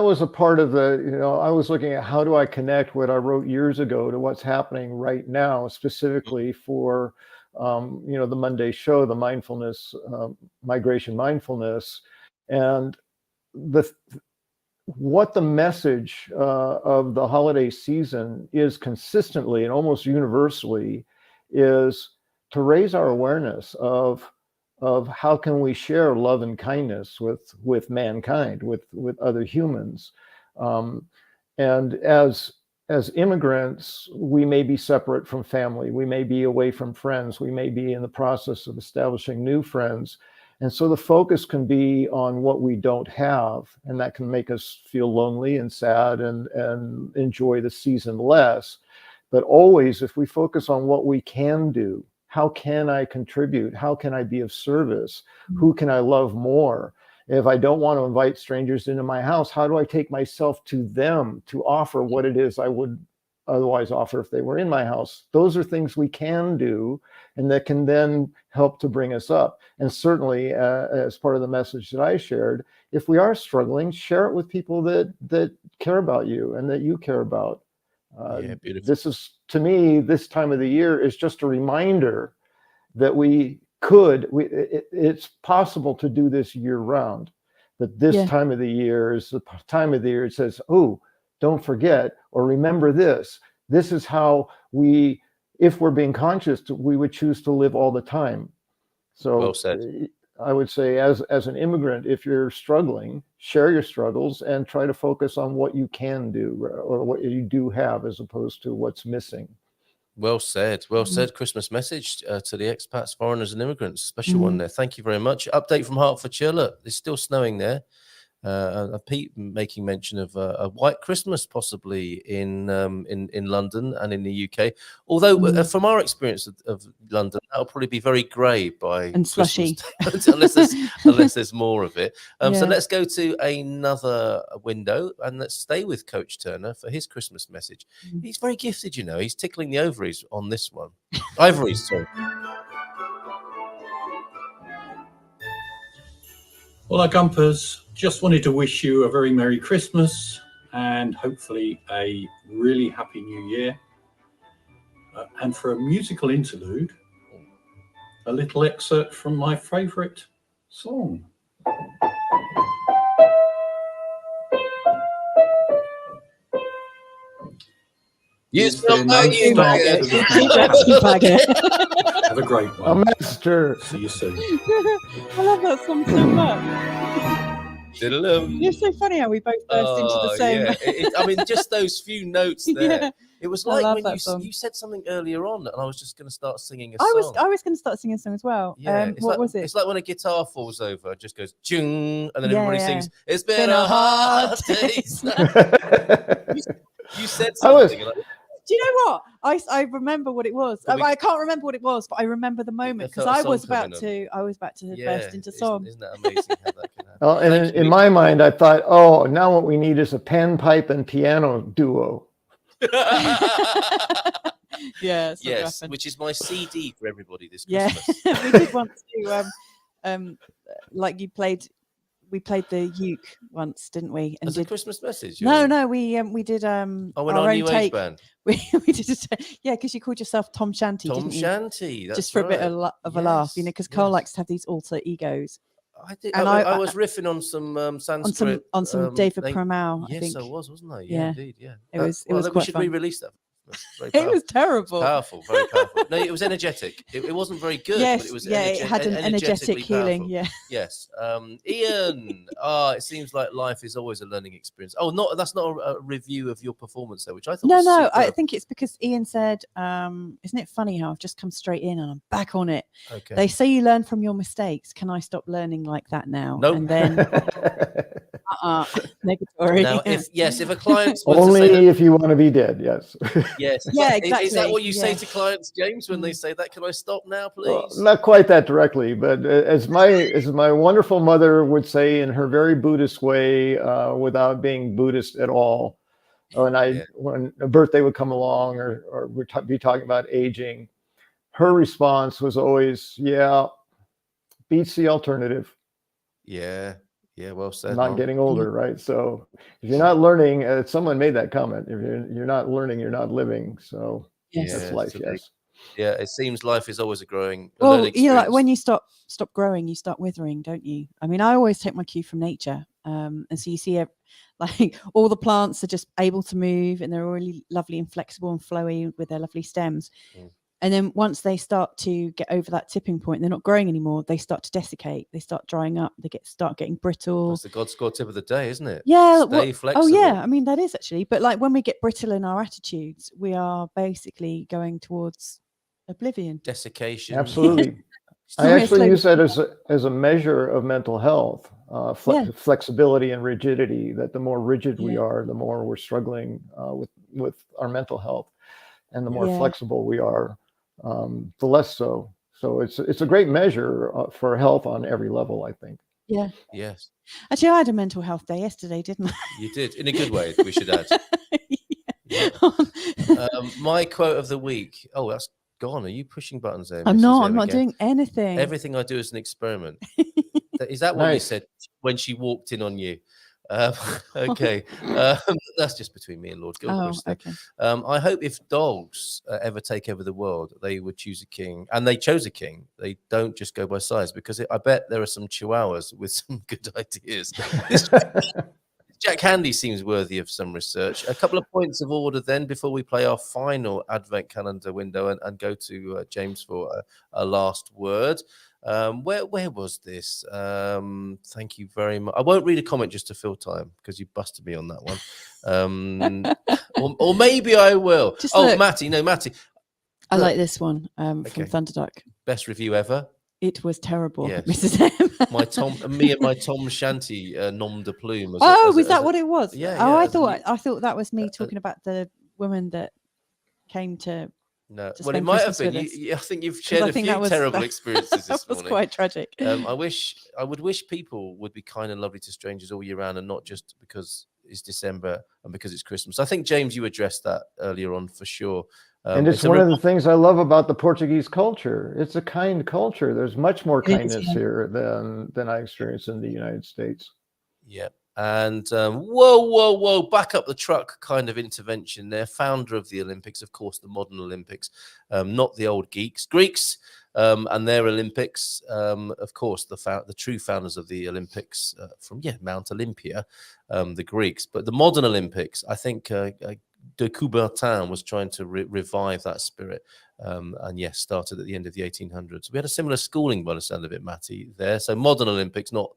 was a part of the, I was looking at how do I connect what I wrote years ago to what's happening right now, specifically for, the Monday show, the mindfulness, migration mindfulness, and what the message of the holiday season is consistently and almost universally is to raise our awareness of how can we share love and kindness with mankind, with other humans. And as immigrants, we may be separate from family. We may be away from friends. We may be in the process of establishing new friends. And so the focus can be on what we don't have, and that can make us feel lonely and sad and enjoy the season less. But always, if we focus on what we can do, how can I contribute? How can I be of service? Who can I love more? If I don't want to invite strangers into my house, how do I take myself to them to offer what it is I would otherwise offer if they were in my house. Those are things we can do and that can then help to bring us up. And certainly, as part of the message that I shared, if we are struggling, share it with people that care about you and that you care about. Yeah, beautiful. This is, to me, this time of the year is just a reminder that it's possible to do this year round. But this time of the year is the time of the year it says, oh, don't forget, or remember this. This is how if we're being conscious, we would choose to live all the time. So well said. I would say as an immigrant, if you're struggling, share your struggles and try to focus on what you can do or what you do have as opposed to what's missing. Well said. Well said. Christmas message to the expats, foreigners and immigrants. Special one there. Thank you very much. Update from Hertfordshire. Look, it's still snowing there. Pete making mention of a white Christmas possibly in London and in the UK. Although from our experience of London, that'll probably be very grey by and slushy unless there's more of it. So let's go to another window and let's stay with Coach Turner for his Christmas message. He's very gifted, you know. He's tickling the ovaries on this one. Ivories, sorry. Well, our GuMPers, just wanted to wish you a very Merry Christmas and hopefully a really Happy New Year. And for a musical interlude, a little excerpt from my favourite song. Yes, Have a great one. A master. See you soon. I love that song so much. It's so funny how we both burst into the same. Yeah. I mean, just those few notes there. Yeah. It was I love like when that you said something earlier on, and I was just going to start singing a song. I was going to start singing a song as well. Yeah, what was it? It's like when a guitar falls over, it just goes chung, and then Yeah, everybody yeah. sings. It's been a hard day. You said I was- something. Do you know what? I remember what it was. I can't remember what it was, but I remember the moment because I was about to burst into song. Isn't that amazing how that can happen? Well, and in my mind, I thought, oh, now what we need is a pen, pipe, and piano duo. Yeah. Yes, which is my CD for everybody this Yeah, Christmas. we did want to like we played the uke once, didn't we? And As a Christmas message? No, we did when our our own new take. age band. We did because you called yourself Tom Shanty, Tom didn't you? Shanty. That's Just for a bit right. of a laugh, you know, because Cole yes. likes to have these alter egos. I did. And I was riffing on some Sanskrit. on some David Pramau. Yes, I think. I wasn't I? Yeah. Indeed. Yeah. It was We quite should fun. re-release that. Very It was terrible. Powerful, very powerful. No, it was energetic. It wasn't very good, Yes, but it was it had an energetic healing. powerful. Yeah. Yes. Ian, it seems like life is always a learning experience. Oh, that's not a review of your performance there, which I thought was No, I superb. think it's because Ian said, isn't it funny how I've just come straight in and I'm back on it? Okay. They say you learn from your mistakes. Can I stop learning like that now? Nope. And then negatory. Now, if a client were Only to say that, if you want to be dead, yes. yes, Yeah, Is that what you say exactly, to clients, James, when they say that? Can I stop now, please? Well, not quite that directly, but as my wonderful mother would say in her very Buddhist way, without being Buddhist at all, when a birthday would come along or we'd be talking about aging, her response was always, "Yeah, beats the alternative." Yeah, well said. Not Mom. getting older, right? So if you're not learning, someone made that comment. If you're not learning, you're not living. So Yes. that's life. Yes. Yeah, it seems life is always a learning Well, experience. you know, like when you stop growing, you start withering, don't you? I mean, I always take my cue from nature, and so you see, like all the plants are just able to move, and they're really lovely and flexible and flowy with their lovely stems. And then once they start to get over that tipping point, they're not growing anymore. They start to desiccate. They start drying up. They start getting brittle. That's the God score tip of the day, isn't it? Yeah. Stay flexible. Oh, yeah. I mean, that is actually. But like when we get brittle in our attitudes, we are basically going towards oblivion. Desiccation. Absolutely. I actually use that as a measure of mental health, flexibility and rigidity. That the more rigid we are, the more we're struggling with our mental health, and the more flexible we are, the less so. So it's a great measure for health on every level, I think. Yeah. Yes. Actually, I had a mental health day yesterday, didn't I? You did, in a good way, we should add. My quote of the week. Oh, that's gone. Are you pushing buttons there? I'm Mrs. not. M I'm not again? doing anything. Everything I do is an experiment. Is that what you Nice. said when she walked in on you? Okay, that's just between me and Lord Gilchrist. Okay. I hope if dogs ever take over the world, they would choose a king, and they chose a king. They don't just go by size, because I bet there are some chihuahuas with some good ideas. This Jack Handy seems worthy of some research. A couple of points of order then before we play our final advent calendar window and go to James for a last word. Where was this? Thank you very much. I won't read a comment just to fill time because you busted me on that one. Or maybe I will. Just look. Matty. I Look. like this one from Okay. Thunderduck. Best review ever. It was terrible, Yes. Mrs. M. Me and my Tom Shanty nom de plume. Was that what it was? Yeah. I thought that was me talking about the woman that came to. No, to well, it spend might Christmas have been. with us. I think you've shared a few terrible experiences this That was morning. quite tragic. I would wish people would be kind and lovely to strangers all year round, and not just because it's December and because it's Christmas. I think, James, you addressed that earlier on for sure. And it's one of the things I love about the Portuguese culture. It's a kind culture. There's much more kindness here than I experience in the United States. Yeah. And whoa, back up the truck kind of intervention there. Founder of the Olympics, of course, the modern Olympics, not the old Greeks and their Olympics. Of course, the true founders of the Olympics from Mount Olympia, the Greeks. But the modern Olympics, I think de Coubertin was trying to revive that spirit. And yes, started at the end of the 1800s. We had a similar schooling by the sound of it, Matty, there. So modern Olympics, not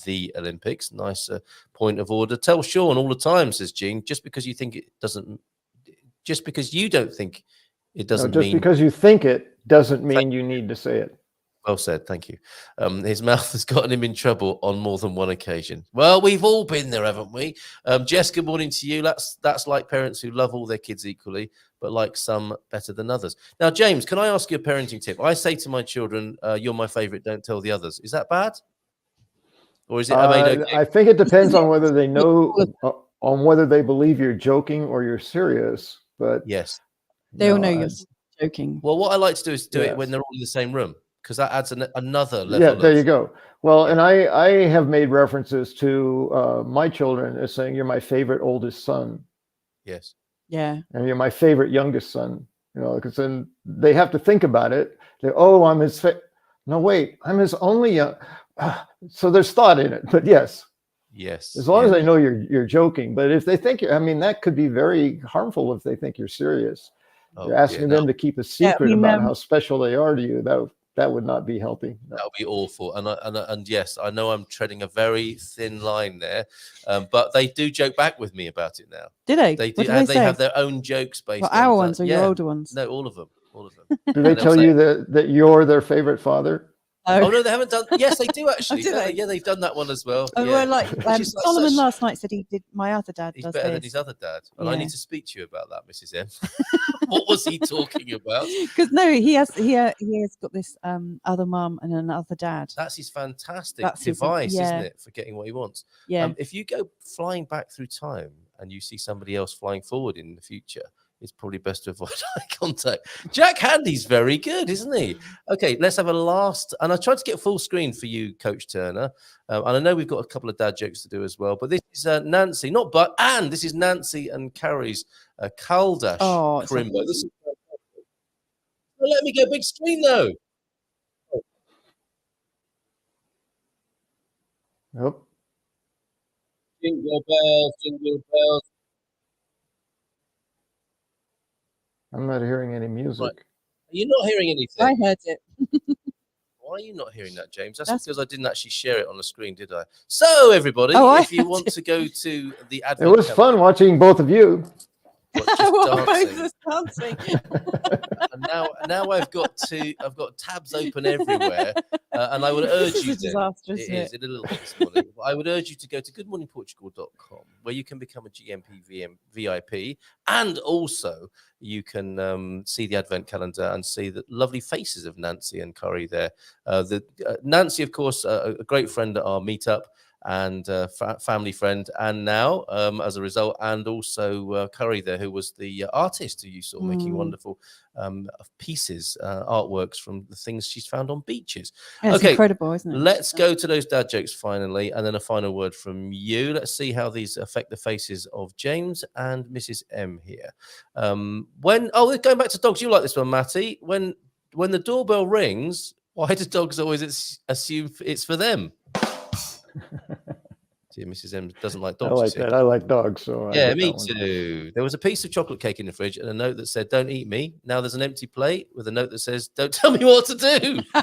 the Olympics. Nice point of order. Tell Sean all the time, says Jean, just because you don't think it doesn't mean. Because you think it doesn't mean you need to say it. Well said, thank you. His mouth has gotten him in trouble on more than one occasion. Well, we've all been there, haven't we? Jess, good morning to you. That's like parents who love all their kids equally, but like some better than others. Now, James, can I ask you a parenting tip? I say to my children, you're my favorite, don't tell the others. Is that bad? Or is it? I think it depends on whether they know, on whether they believe you're joking or you're serious. But yes, they all know you're joking. Well, what I like to do is do it when they're all in the same room, because that adds another level. Yeah, there you go. Well, and I have made references to my children as saying, you're my favorite oldest son. Yes. Yeah. And you're my favorite youngest son. Because then they have to think about it. I'm his no, wait, I'm his only young. So there's thought in it. But yes. As long as they know you're joking. But if they think, that could be very harmful if they think you're serious. You're asking them to keep a secret about how special they are to you. That would not be healthy. No. That would be awful. And yes, I know I'm treading a very thin line there, but they do joke back with me about it now. Do they? They do. They have their own jokes based on our ones or your older ones? No, all of them. Do they tell you that you're their favorite father? Oh no, they haven't done. Yes, they do actually. Do they? Yeah, they've done that one as well. Well, like Solomon last night said he did. My other dad he's does better this. than his other dad, and I need to speak to you about that, Mrs. M. What was he talking about? Because no, he has got this other mum and another dad. That's his fantastic device, isn't it, for getting what he wants? Yeah. If you go flying back through time and you see somebody else flying forward in the future, it's probably best to avoid eye contact. Jack Handy's very good, isn't he? Okay, let's have a last. And I tried to get full screen for you, Coach Turner. And I know we've got a couple of dad jokes to do as well. But this is Nancy, this is Nancy and Carrie's Caldash Crimbo. Let me go big screen though. Yep. Jingle bells, jingle bells. I'm not hearing any music. Right. You're not hearing anything. I heard it. Why are you not hearing that, James? That's because I didn't actually share it on the screen, did I? So, everybody, if you want to go to the advent, it was fun watching both of you. Dancing. And now I've got tabs open everywhere, and I would urge you to. It is a little bit this morning. I would urge you to go to goodmorningportugal.com, where you can become a GMP VIP, and also you can see the advent calendar and see the lovely faces of Nancy and Curry there. Nancy, of course, a great friend at our meetup. and family friend, and now as a result, and also Curry there, who was the artist who you saw making wonderful pieces, artworks from the things she's found on beaches. Yeah, it's incredible, isn't it? Let's go to those dad jokes finally, and then a final word from you. Let's see how these affect the faces of James and Mrs. M here. Going back to dogs, you like this one, Matty. When the doorbell rings, why do dogs always assume it's for them? Dear Mrs. M doesn't like dogs. I like that. I like dogs. So yeah, me too. There was a piece of chocolate cake in the fridge and a note that said, "Don't eat me." Now there's an empty plate with a note that says, "Don't tell me what to do." I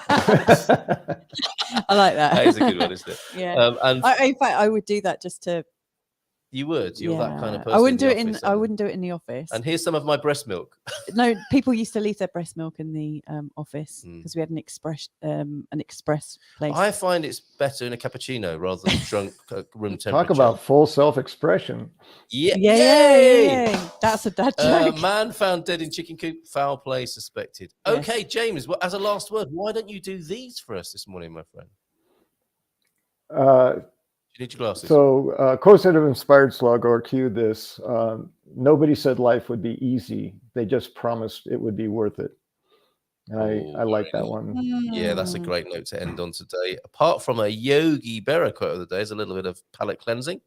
like that. That is a good one, isn't it? Yeah. In fact, I would do that just to. You would. You're that kind of person. I wouldn't do it in. I wouldn't do it in the office. And here's some of my breast milk. No, people used to leave their breast milk in the office because we had an express place. I find it's better in a cappuccino rather than drunk room temperature. Talk about full self-expression. Yeah. Yay! That's a dad joke. Man found dead in chicken coop. Foul play suspected. Yes. Okay, James. Well, as a last word, why don't you do these for us this morning, my friend? You need your glasses. So, quotes that have inspired Slug or cued this. Nobody said life would be easy. They just promised it would be worth it. And I like that one. Yeah, that's a great note to end on today. Apart from a Yogi Berra quote of the day, there's a little bit of palate cleansing.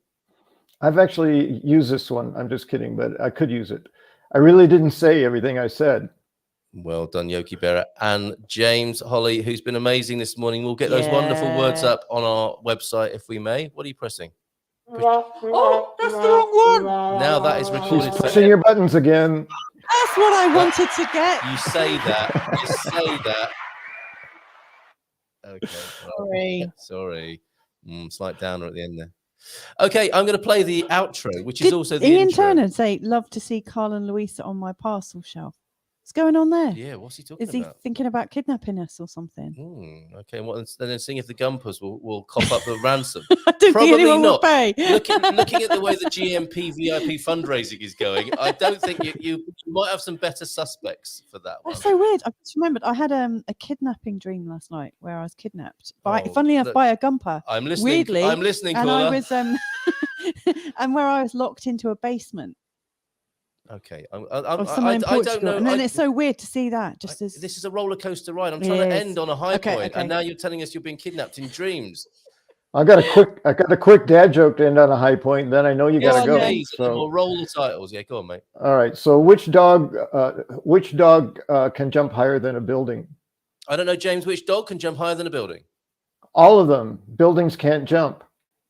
I've actually used this one. I'm just kidding, but I could use it. I really didn't say everything I said. Well done, Yogi Berra. And James, Holley, who's been amazing this morning. We'll get those wonderful words up on our website if we may. What are you pressing? Oh, that's the wrong one. Now that is recorded. She's pushing your buttons again. That's what I wanted to get. You say that. You say that. Okay. Sorry. Slight downer at the end there. Okay, I'm going to play the outro, which is also the Ian intro. Turner say, "Love to see Carl and Louisa on my parcel shelf." What's going on there? Yeah, what's he talking about? Is he thinking about kidnapping us or something? Okay, and then seeing if the GuMPers will cop up the ransom. I don't Probably think anyone not. Will pay. Looking at the way the GMP VIP fundraising is going, I don't think you might have some better suspects for that one. That's so weird. I just remembered I had a kidnapping dream last night where I was kidnapped funnily enough, by a GuMPer. I'm listening. Weirdly, I'm listening, and caller. I was and where I was locked into a basement. Okay, I don't know. And then it's so weird to see that. This is a roller coaster ride. I'm trying to end on a high point, and now you're telling us you're being kidnapped in dreams. I got a quick dad joke to end on a high point. Then I know you got to go. So we'll roll the titles. Yeah, go on, mate. All right. So which dog can jump higher than a building? I don't know, James. Which dog can jump higher than a building? All of them. Buildings can't jump.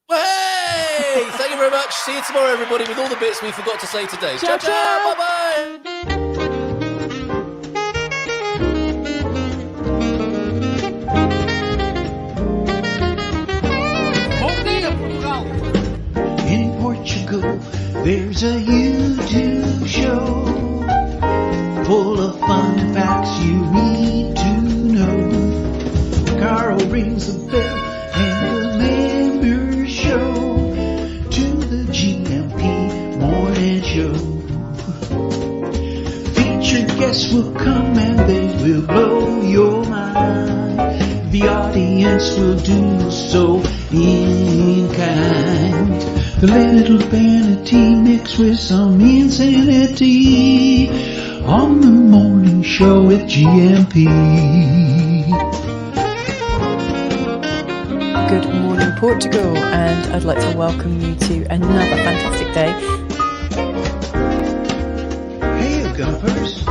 Hey! Thank you very much. See you tomorrow, everybody, with all the bits we forgot to say today. Ciao, ciao. Bye-bye. In Portugal, there's a YouTube show full of fun facts you need to know. Carl rings the bell and the members show to the GMP morning show. Featured guests will come and they will blow your mind. The audience will do so in kind. The little vanity mixed with some insanity on the morning show with GMP. Good morning, Portugal, and I'd like to welcome you to another fantastic day. Hey, GuMPers.